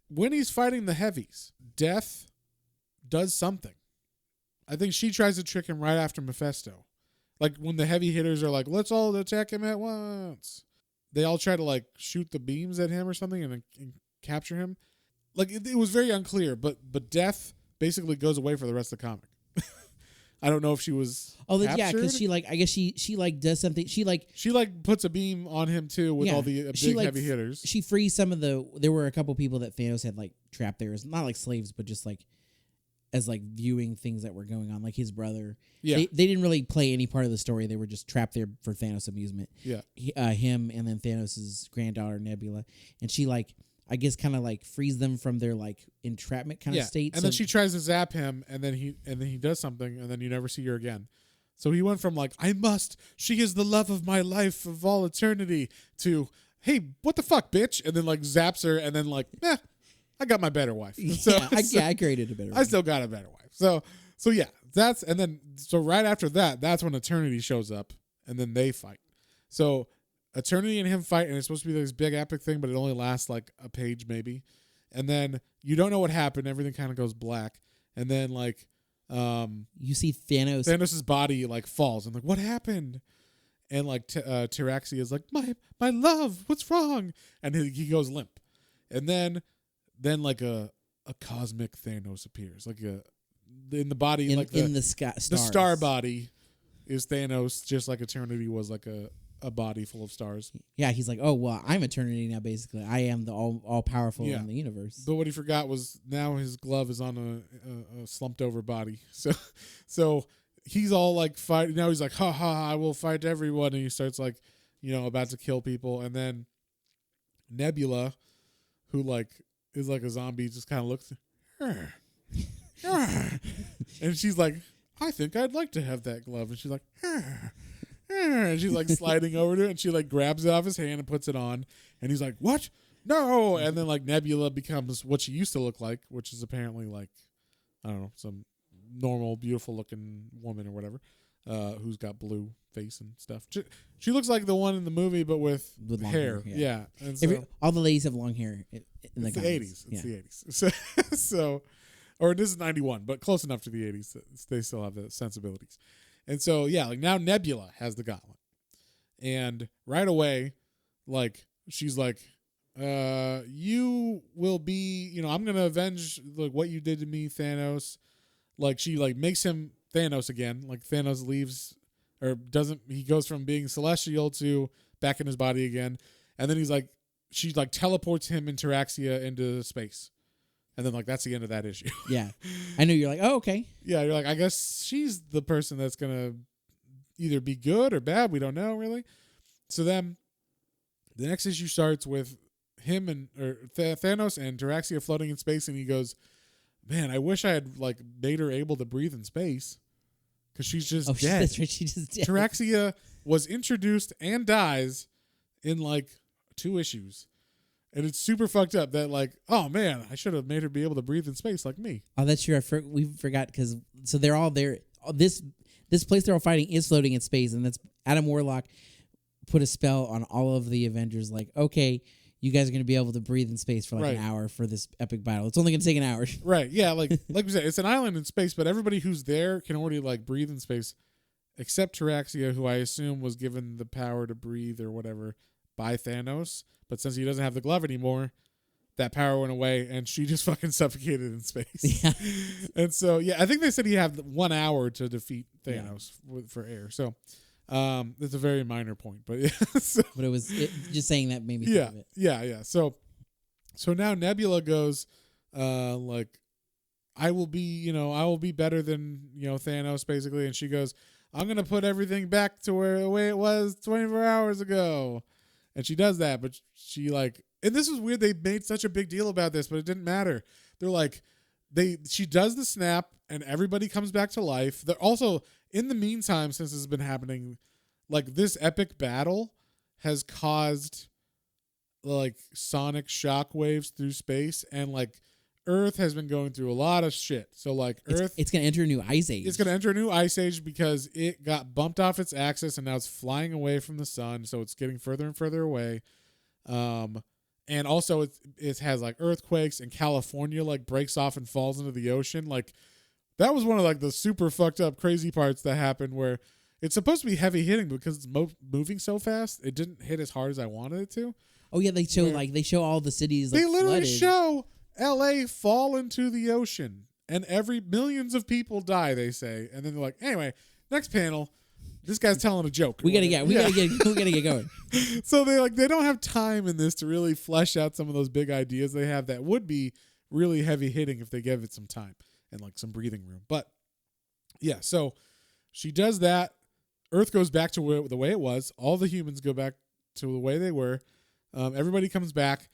when he's fighting the heavies, Death does something. I think she tries to trick him right after Mephisto. Like when the heavy hitters are like, let's all attack him at once. They all try to like shoot the beams at him or something and capture him. Like it was very unclear, but Death basically goes away for the rest of the comic. I don't know if she was yeah, because she like, I guess she like does something. She like puts a beam on him too with all the big heavy hitters. She frees some of the. There were a couple people that Thanos had like trapped there, as not like slaves, but just like as like viewing things that were going on, like his brother. Yeah, they didn't really play any part of the story. They were just trapped there for Thanos' amusement. Yeah, him and then Thanos' granddaughter Nebula, and she like, I guess, kind of like frees them from their like entrapment kind of state. And then she tries to zap him, and then he does something, and then you never see her again. So he went from like, she is the love of my life of all eternity, to, hey, what the fuck, bitch? And then like zaps her, and then like, I got my better wife. So, I created a better wife. I still got a better wife. So yeah, so right after that, that's when Eternity shows up, and then they fight. So Eternity and him fight, and it's supposed to be this big epic thing, but it only lasts like a page maybe. And then you don't know what happened. Everything kind of goes black. And then like you see Thanos' body like falls, and like, what happened? And like Taraxia is like, my love, what's wrong? And he goes limp. And then like a cosmic Thanos appears, like in the body, in the sky, the star body is Thanos, just like Eternity was like a body full of stars. Yeah, he's like, oh well, I'm Eternity now. Basically, I am the all powerful in the universe. But what he forgot was now his glove is on a slumped over body. So he's all like fighting. Now he's like, ha ha, I will fight everyone, and he starts like, about to kill people. And then Nebula, who like is like a zombie, just kind of looks, and she's like, I think I'd like to have that glove. And she's like, and she's like sliding over to it, and she like grabs it off his hand and puts it on, and he's like, what? No. And then like Nebula becomes what she used to look like, which is apparently like, I don't know, some normal beautiful looking woman or whatever, who's got blue face and stuff. She looks like the one in the movie, but with hair. Yeah. And so, all the ladies have long hair in the it's the 80s. It's the 80s. So or this is 91, but close enough to the 80s that they still have the sensibilities. And so, yeah, like now Nebula has the gauntlet. And right away, like, she's like, you will be, I'm going to avenge like what you did to me, Thanos. Like, she like makes him Thanos again. Like, Thanos leaves or doesn't, he goes from being celestial to back in his body again. And then she like teleports him and Taraxia into space. And then, like, that's the end of that issue. Yeah. I know, you're like, oh, okay. Yeah, you're like, I guess she's the person that's going to either be good or bad. We don't know, really. So then the next issue starts with him Thanos and Taraxia floating in space, and he goes, man, I wish I had, like, made her able to breathe in space because she's just dead. That's right, she's just dead. Taraxia was introduced and dies in, like, 2 issues. And it's super fucked up that, like, oh, man, I should have made her be able to breathe in space like me. Oh, that's true. We forgot because so they're all there. This place they're all fighting is floating in space, and that's Adam Warlock put a spell on all of the Avengers. Like, okay, you guys are going to be able to breathe in space for like an hour for this epic battle. It's only going to take an hour. Right. Yeah. Like we said, it's an island in space, but everybody who's there can already like breathe in space, except Taraxia, who I assume was given the power to breathe or whatever by Thanos. But since he doesn't have the glove anymore, that power went away, and she just fucking suffocated in space. Yeah. And so, yeah, I think they said he had 1 hour to defeat Thanos for air. So, it's a very minor point, but yeah. But it was just saying that made me think of it. Yeah. So now Nebula goes like I will be better than Thanos basically, and she goes, I'm gonna put everything back to the way it was 24 hours ago, and she does that, but she like, and this was weird. They made such a big deal about this, but it didn't matter. They're like, she does the snap, and everybody comes back to life. They're also in the meantime, since this has been happening, like this epic battle has caused like sonic shockwaves through space, and like Earth has been going through a lot of shit. So like Earth, it's gonna enter a new ice age. It's gonna enter a new ice age because it got bumped off its axis and now it's flying away from the sun. So it's getting further and further away. And also it has like earthquakes, and California like breaks off and falls into the ocean. Like that was one of like the super fucked up crazy parts that happened, where it's supposed to be heavy hitting because it's moving so fast. It didn't hit as hard as I wanted it to. Oh yeah, they show all the cities. Like, they literally flooded. show LA fall into the ocean, and millions of people die, they say. And then they're like, anyway, next panel, this guy's telling a joke. We gotta get going. So they don't have time in this to really flesh out some of those big ideas they have that would be really heavy hitting if they gave it some time and like some breathing room. But yeah, so she does that. Earth goes back to the way it was. All the humans go back to the way they were. Everybody comes back.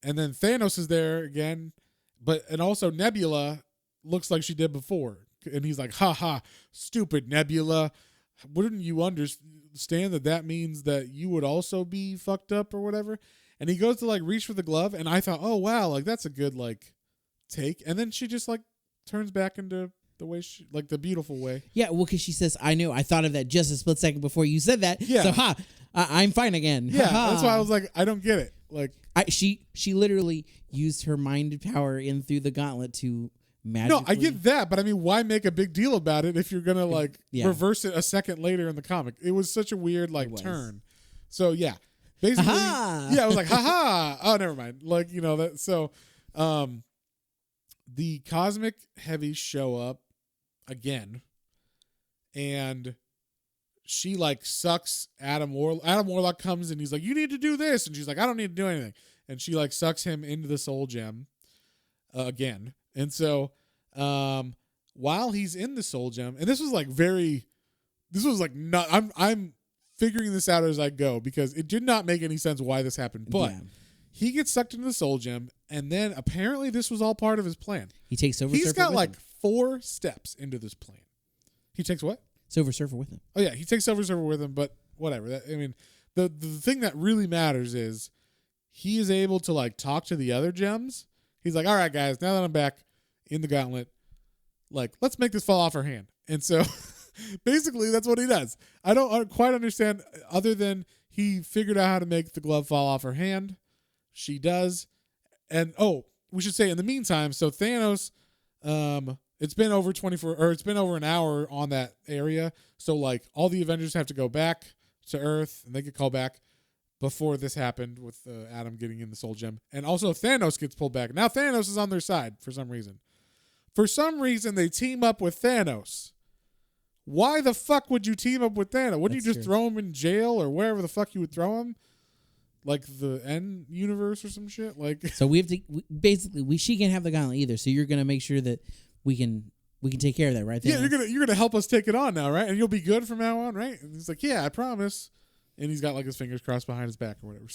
And then Thanos is there again, and also Nebula looks like she did before. And he's like, ha ha, stupid Nebula. Wouldn't you understand that means that you would also be fucked up or whatever? And he goes to like reach for the glove, and I thought, oh wow, like that's a good like take. And then she just like turns back into the way like the beautiful way. Yeah, well, because she says, I knew. I thought of that just a split second before you said that. Yeah. So I'm fine again. Yeah, that's why I was like, I don't get it. Like she literally used her mind power in through the gauntlet to magically. No, I get that, but I mean, why make a big deal about it if you're gonna like reverse it a second later in the comic? It was such a weird like turn. So yeah, basically, yeah, I was like, haha. Oh, never mind. Like that. So, the cosmic heavies show up again, and she like sucks Adam Warlock. Adam Warlock comes and he's like, you need to do this. And she's like, I don't need to do anything. And she like sucks him into the soul gem again. And so while he's in the soul gem, and this was like not, I'm figuring this out as I go because it did not make any sense why this happened. But he gets sucked into the soul gem, and then apparently this was all part of his plan. He takes Silver Surfer. He's got with like him. 4 steps into this plan. He takes what? Silver Surfer with him. Oh yeah, he takes Silver Surfer with him, but whatever. I mean, the thing that really matters is he is able to like talk to the other gems. He's like, all right, guys, now that I'm back in the gauntlet, like let's make this fall off her hand. And so basically that's what he does. I don't quite understand other than he figured out how to make the glove fall off her hand. She does. And we should say in the meantime, so Thanos, it's been over it's been over an hour on that area. So like all the Avengers have to go back to Earth and they get called back before this happened with Adam getting in the soul gem. And also Thanos gets pulled back. Now Thanos is on their side for some reason. For some reason they team up with Thanos. Why the fuck would you team up with Thanos? Wouldn't you just throw him in jail or wherever the fuck you would throw him? Like the end universe or some shit? Like so we have to she can't have the gauntlet either. So you're gonna make sure that we can take care of that, right? Yeah, you're gonna help us take it on now, right? And you'll be good from now on, right? And he's like, yeah, I promise. And he's got like his fingers crossed behind his back or whatever.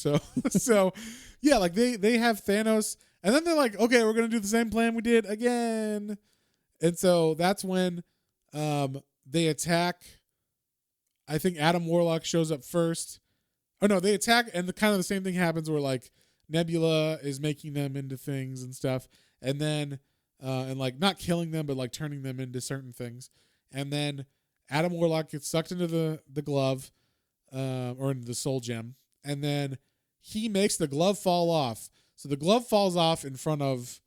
So yeah, like they have Thanos, and then they're like, okay, we're gonna do the same plan we did again. And so that's when they attack. I think Adam Warlock shows up first. Oh no, they attack, and kind of the same thing happens where like Nebula is making them into things and stuff, and then and like not killing them, but like turning them into certain things, and then Adam Warlock gets sucked into the glove, or into the soul gem, and then he makes the glove fall off. So the glove falls off in front of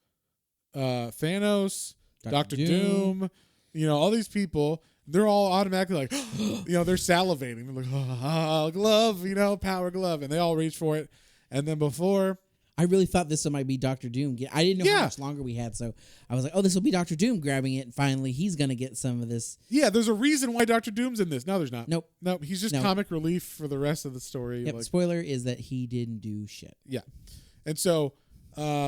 Thanos, Dr. Doom, all these people. They're all automatically like, they're salivating. They're like, glove, power glove. And they all reach for it. And then before... I really thought this might be Dr. Doom. I didn't know how much longer we had, so I was like, this will be Dr. Doom grabbing it, and finally he's going to get some of this. Yeah, there's a reason why Dr. Doom's in this. No, there's not. Nope. He's just comic relief for the rest of the story. Yep, spoiler is that he didn't do shit. Yeah. And so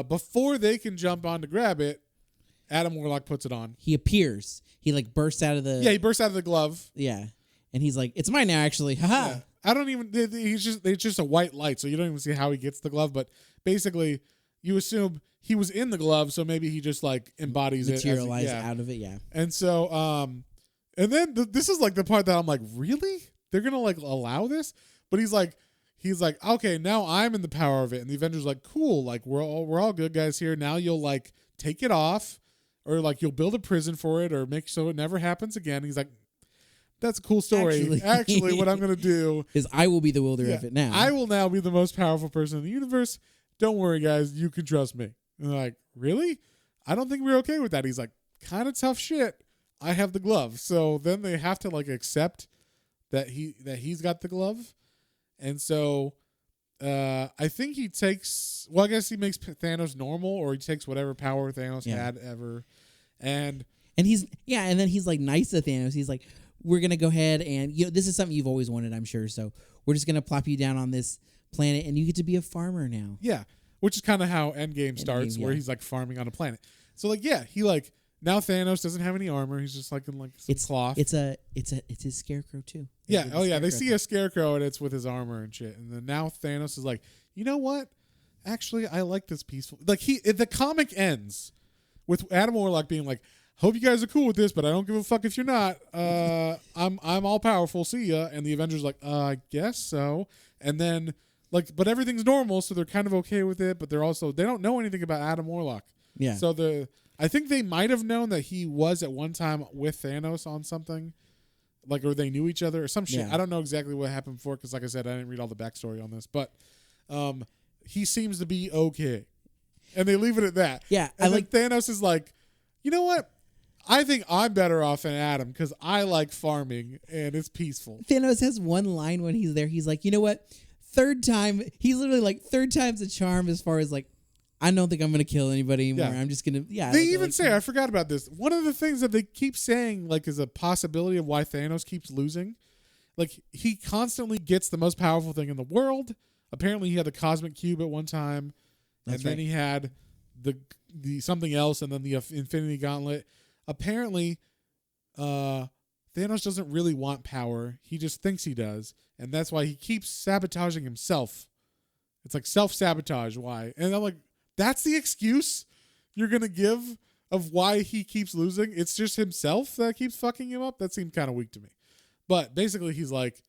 before they can jump on to grab it, Adam Warlock puts it on. He appears. He like bursts out of the. Yeah, he bursts out of the glove. Yeah, and he's like, "It's mine now, actually." Haha. Yeah. I don't even. It's just a white light, so you don't even see how he gets the glove. But basically, you assume he was in the glove, so maybe he just like embodies Materialize it, out of it. Yeah. And so, and then this is like the part that I'm like, really? They're gonna like allow this? But he's like, okay, now I'm in the power of it, and the Avengers like, cool, like we're all good guys here. Now you'll like take it off, or like you'll build a prison for it, or make so it never happens again. He's like, that's a cool story. Actually, what I'm going to do is I will be the wielder of it now. I will now be the most powerful person in the universe. Don't worry, guys. You can trust me. And they're like, really? I don't think we're okay with that. He's like, kind of tough shit. I have the glove. So then they have to like accept that he's got the glove. And so I think he takes, well, I guess he makes Thanos normal, or he takes whatever power Thanos had ever. And he's, and then he's like nice to Thanos. He's like, we're going to go ahead and, this is something you've always wanted, I'm sure. So we're just going to plop you down on this planet and you get to be a farmer now. Yeah. Which is kind of how Endgame starts, where he's like farming on a planet. So like, he like, now Thanos doesn't have any armor. He's just like in like some cloth. It's his scarecrow too. Yeah. Oh yeah. They see a scarecrow and it's with his armor and shit. And then now Thanos is like, you know what? Actually, I like this peaceful. Like the comic ends with Adam Warlock being like, hope you guys are cool with this, but I don't give a fuck if you're not. I'm all powerful. See ya. And the Avengers like, I guess so. And then like, but everything's normal, so they're kind of okay with it. But they don't know anything about Adam Warlock. Yeah. So I think they might have known that he was at one time with Thanos on something, like, or they knew each other or some shit. Yeah. I don't know exactly what happened before, because like I said, I didn't read all the backstory on this, but he seems to be okay, and they leave it at that. Yeah. And then Thanos is like, you know what? I think I'm better off than Adam because I like farming and it's peaceful. Thanos has one line when he's there. He's like, you know what? Third time. He's literally like, third time's a charm as far as like, I don't think I'm going to kill anybody anymore. I'm just going to, They even say, I forgot about this. One of the things that they keep saying like is a possibility of why Thanos keeps losing. Like he constantly gets the most powerful thing in the world. Apparently he had the cosmic cube at one time. That's and then he had the something else, and then the Infinity Gauntlet. Apparently, Thanos doesn't really want power. He just thinks he does. And that's why he keeps sabotaging himself. It's like self-sabotage. Why? And I'm like, that's the excuse you're going to give of why he keeps losing? It's just himself that keeps fucking him up? That seemed kind of weak to me. But basically, he's like,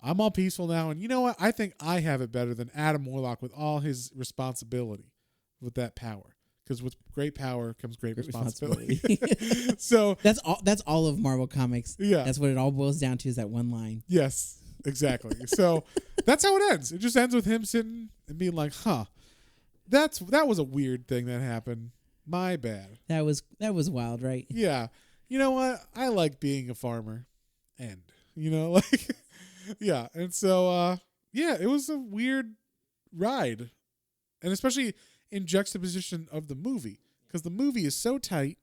I'm all peaceful now. And you know what? I think I have it better than Adam Warlock with all his responsibility with that power. Because with great power comes great responsibility. So that's all of Marvel Comics. Yeah. That's what it all boils down to, is that one line. Yes, exactly. So that's how it ends. It just ends with him sitting and being like, huh, that was a weird thing that happened. My bad. That was wild, right? Yeah. You know what? I like being a farmer. And, like, yeah. And so, it was a weird ride. And especially in juxtaposition of the movie, because the movie is so tight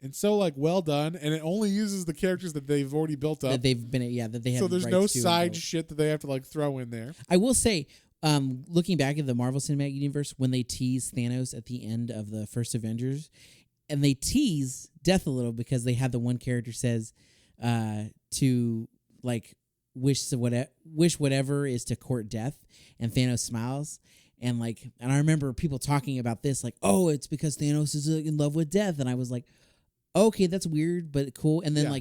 and so like well done, and it only uses the characters that they've already built up. That they have. So there's no side shit that they have to like throw in there. I will say, looking back at the Marvel Cinematic Universe, when they tease Thanos at the end of the first Avengers, and they tease death a little because they had the one character says to like wish whatever is to court death, and Thanos smiles. And I remember people talking about this, like, oh, it's because Thanos is in love with death. And I was like, okay, that's weird, but cool. And then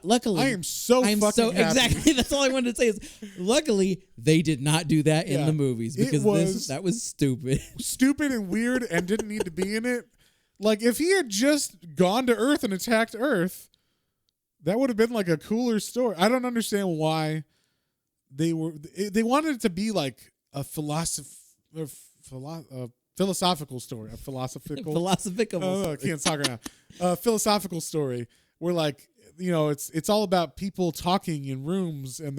luckily, I am so fucking happy. Exactly. That's all I wanted to say is, luckily they did not do that in the movies, because that was stupid, stupid and weird, and didn't need to be in it. Like if he had just gone to Earth and attacked Earth, that would have been like a cooler story. I don't understand why they wanted it to be like a philosophical story. A philosophical. I can't talk right now. A philosophical story where it's all about people talking in rooms, and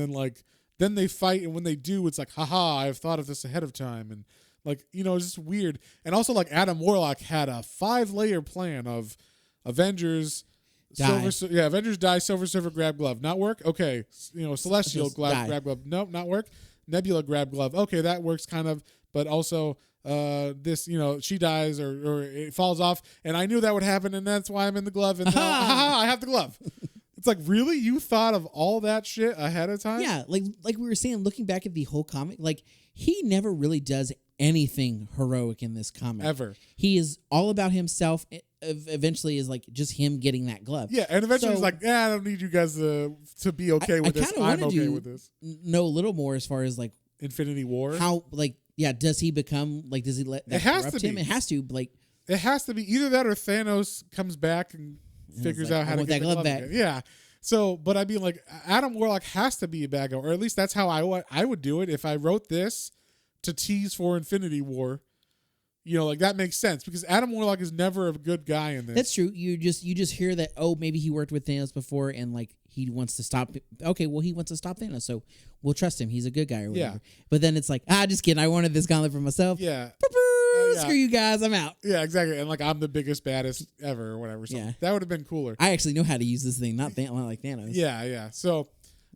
then they fight, and when they do, it's like, haha, I've thought of this ahead of time, and it's just weird. And also Adam Warlock had a 5-layer plan of Avengers. Avengers die. Silver Surfer grab glove, not work. Okay, Celestial grab glove, nope, not work. Nebula grab glove, okay, that works kind of, but also this, she dies or it falls off, and I knew that would happen, and that's why I'm in the glove, and now, I have the glove. It's like, really? You thought of all that shit ahead of time? Yeah, like we were saying, looking back at the whole comic, like he never really does anything heroic in this comic. Ever. He is all about himself. Eventually is like just him getting that glove. Yeah, and eventually he's like, I don't need you guys to be okay with this. I'm okay with this. Know a little more as far as like Infinity War. How, like, yeah, does he become, like, does he let that corrupt him? It has to, like. It has to be either that or Thanos comes back and figures out how to get that glove back. Again. Yeah. So, but I mean, like, Adam Warlock has to be a bad guy, or at least that's how I would do it if I wrote this to tease for Infinity War. Like, that makes sense because Adam Warlock is never a good guy in this. That's true. You just hear that, oh, maybe he worked with Thanos before and, like, he wants to stop. Okay, well, he wants to stop Thanos, so we'll trust him. He's a good guy or whatever. Yeah. But then it's like, just kidding. I wanted this gauntlet for myself. Yeah. Screw you guys. I'm out. Yeah, exactly. And, like, I'm the biggest, baddest ever or whatever. So yeah. That would have been cooler. I actually know how to use this thing, not like Thanos. Yeah, yeah. So,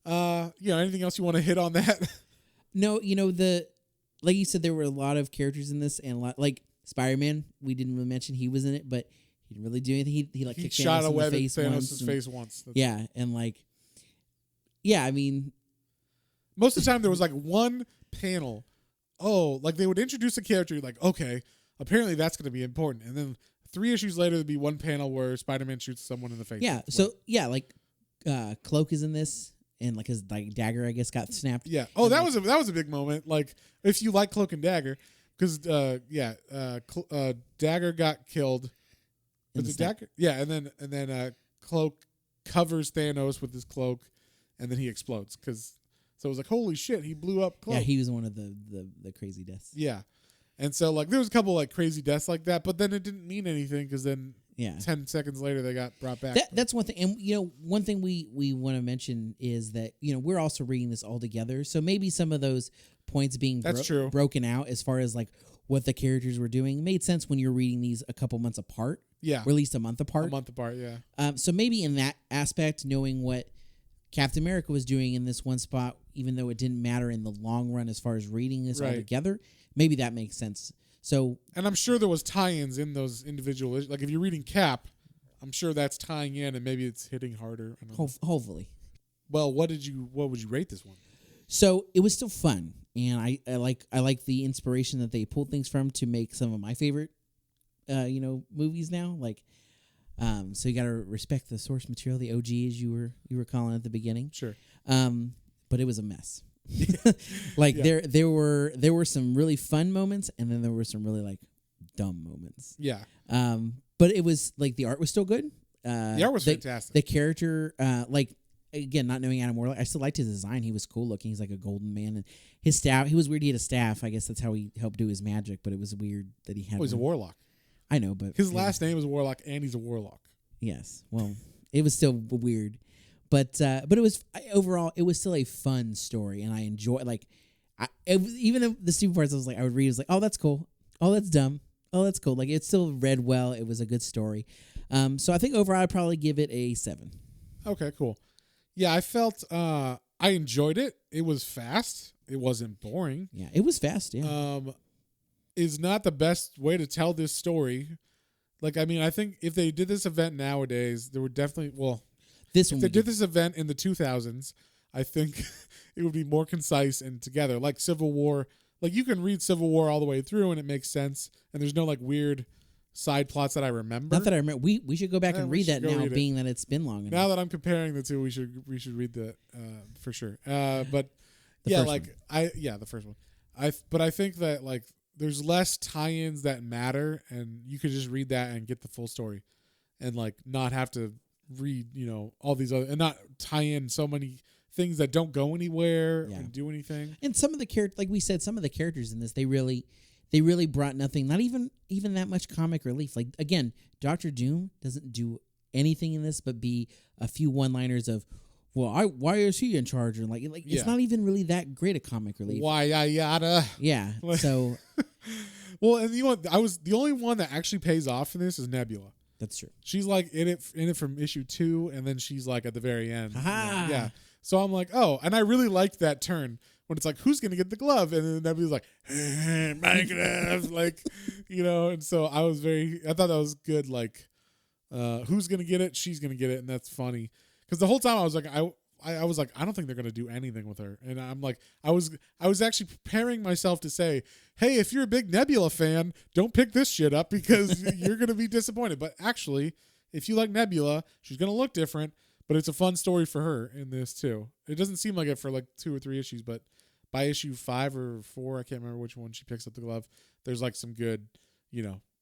anything else you want to hit on that? No, like you said, there were a lot of characters in this, and a lot, like Spider-Man, we didn't really mention he was in it, but he didn't really do anything. He like kicked shot Thanos a web in in Thanos' face once. Yeah, and like, yeah, I mean, most of the time there was like one panel. Oh, like they would introduce a character, like, okay, apparently that's going to be important, and then 3 issues later there'd be one panel where Spider-Man shoots someone in the face. Yeah, so yeah, like Cloak is in this. And like his dagger, I guess, got snapped. Yeah. Oh, that was a big moment. Like, if you like Cloak and Dagger, because Dagger got killed. Was it Dagger? Yeah, and then Cloak covers Thanos with his cloak, and then he explodes. So it was like, holy shit, he blew up Cloak. Yeah, he was one of the crazy deaths. Yeah, and so like there was a couple like crazy deaths like that, but then it didn't mean anything because then. Yeah. 10 seconds later, they got brought back. That's one thing. And, one thing we want to mention is that, we're also reading this all together. So maybe some of those points being broken out as far as, like, what the characters were doing made sense when you're reading these a couple months apart. Yeah. Or at least a month apart. Yeah. So maybe in that aspect, knowing what Captain America was doing in this one spot, even though it didn't matter in the long run as far as reading this all together, maybe that makes sense. So, and I'm sure there was tie-ins in those individual issues. Like if you're reading Cap, I'm sure that's tying in, and maybe it's hitting harder. Hopefully. Well, what would you rate this one? So it was still fun, and I like the inspiration that they pulled things from to make some of my favorite, movies now. Like, so you got to respect the source material, the OG as you were calling it at the beginning. Sure. But it was a mess. Like there were some really fun moments, and then there were some really like dumb moments. Yeah. But it was like the art was still good. The art was fantastic. The character, like again, not knowing Adam Warlock, I still liked his design. He was cool looking. He's like a golden man, and his staff. He was weird. He had a staff. I guess that's how he helped do his magic. But it was weird that he had. Oh, he's a warlock. I know, but his last name is Warlock, and he's a warlock. Yes. Well, it was still weird. But it was overall, it was still a fun story, and I enjoy even though the stupid parts I was like, I would read, it was like, oh, that's cool, oh, that's dumb, oh, that's cool. Like it still read well. It was a good story. So I think overall I'd probably give it a 7. Okay, cool. Yeah, I felt I enjoyed it. It was fast. It wasn't boring. Yeah, it was fast. Yeah. Is not the best way to tell this story. Like, I mean, I think if they did this event nowadays, there would definitely if they did this event in the 2000s, I think it would be more concise and together. Like Civil War, like you can read Civil War all the way through and it makes sense, and there's no like weird side plots that I remember. Not that I remember. We should go back and read that now, being that it's been long enough. Now that I'm comparing the two, we should read that for sure. But the first one. But I think that like there's less tie-ins that matter, and you could just read that and get the full story, and like not have to read all these other and not tie in so many things that don't go anywhere and do anything. And some of the characters, like we said, some of the characters in this, they really brought nothing, not even that much comic relief. Like again, Dr. Doom doesn't do anything in this but be a few one-liners of, well, why is he in charge? And like it's not even really that great a comic relief. Why yada. Yeah. So well, and I was the only one that actually pays off in this is Nebula. That's true. She's like in it from issue 2, and then she's like at the very end. Aha. Yeah. So I'm like, oh, and I really liked that turn when it's like, who's gonna get the glove? And then Nebula's like, Minecraft, like, and so I thought that was good. Like, who's gonna get it? She's gonna get it, and that's funny because the whole time I was like, I was like, I don't think they're gonna do anything with her, and I'm like, I was actually preparing myself to say, hey, if you're a big Nebula fan, don't pick this shit up because you're gonna be disappointed. But actually, if you like Nebula, she's gonna look different, but it's a fun story for her in this too. It doesn't seem like it for like 2 or 3 issues, but by issue 5 or 4, I can't remember which one she picks up the glove. There's like some good,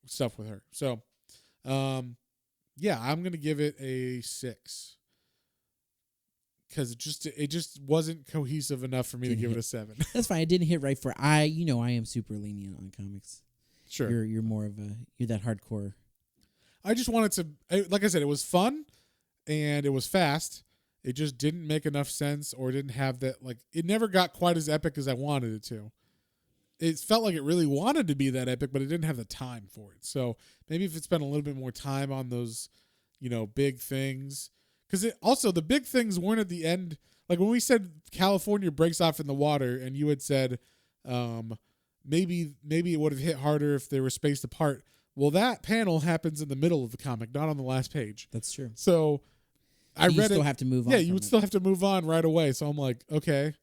stuff with her. So, yeah, I'm gonna give it a 6. Because it just wasn't cohesive enough for me to give it a 7. That's fine. I didn't hit right for I am super lenient on comics. Sure. You're more of you're that hardcore. I just wanted to, like I said, it was fun and it was fast. It just didn't make enough sense or didn't have that, like, it never got quite as epic as I wanted it to. It felt like it really wanted to be that epic, but it didn't have the time for it. So maybe if it spent a little bit more time on those, big things. Because also the big things weren't at the end. Like when we said California breaks off in the water, and you had said maybe it would have hit harder if they were spaced apart. Well, that panel happens in the middle of the comic, not on the last page. That's true. So I read it. You still have to move on. Yeah, you would still have to move on right away. So I'm like, okay,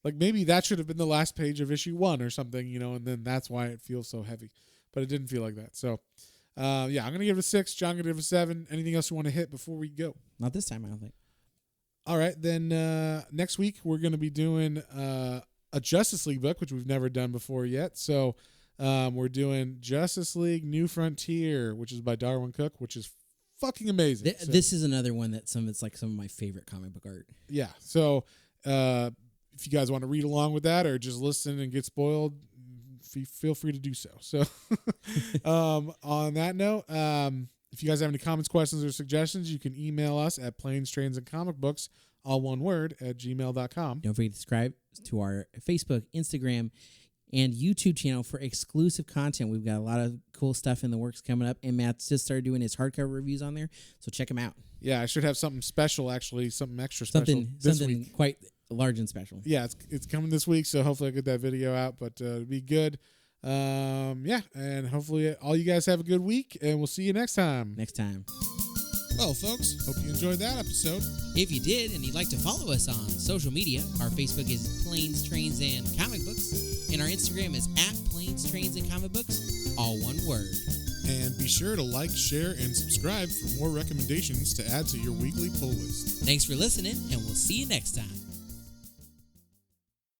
like maybe that should have been the last page of issue 1 or something, and then that's why it feels so heavy. But it didn't feel like that. So. Yeah, I'm going to give it a 6. John going to give it a 7. Anything else you want to hit before we go? Not this time, I don't think. All right, then next week we're going to be doing a Justice League book, which we've never done before yet. So we're doing Justice League New Frontier, which is by Darwin Cook, which is fucking amazing. This is another one it's like some of my favorite comic book art. Yeah, so if you guys want to read along with that or just listen and get spoiled, feel free to do so. So on that note, if you guys have any comments, questions, or suggestions, you can email us at planes, trains, and comic books, all one word, at gmail.com. Don't forget to subscribe to our Facebook, Instagram, and YouTube channel for exclusive content. We've got a lot of cool stuff in the works coming up, and Matt's just started doing his hardcover reviews on there, so check him out. Yeah, I should have something special, actually, something extra special this week. Quite large and special. Yeah, it's coming this week, so hopefully I'll get that video out, but it'll be good. Yeah, and hopefully all you guys have a good week, and we'll see you next time. Well, folks, hope you enjoyed that episode. If you did and you'd like to follow us on social media, our Facebook is Planes, Trains, and Comic Books, and our Instagram is @Planes, Trains, and Comic Books, all one word. And be sure to like, share, and subscribe for more recommendations to add to your weekly pull list. Thanks for listening, and we'll see you next time.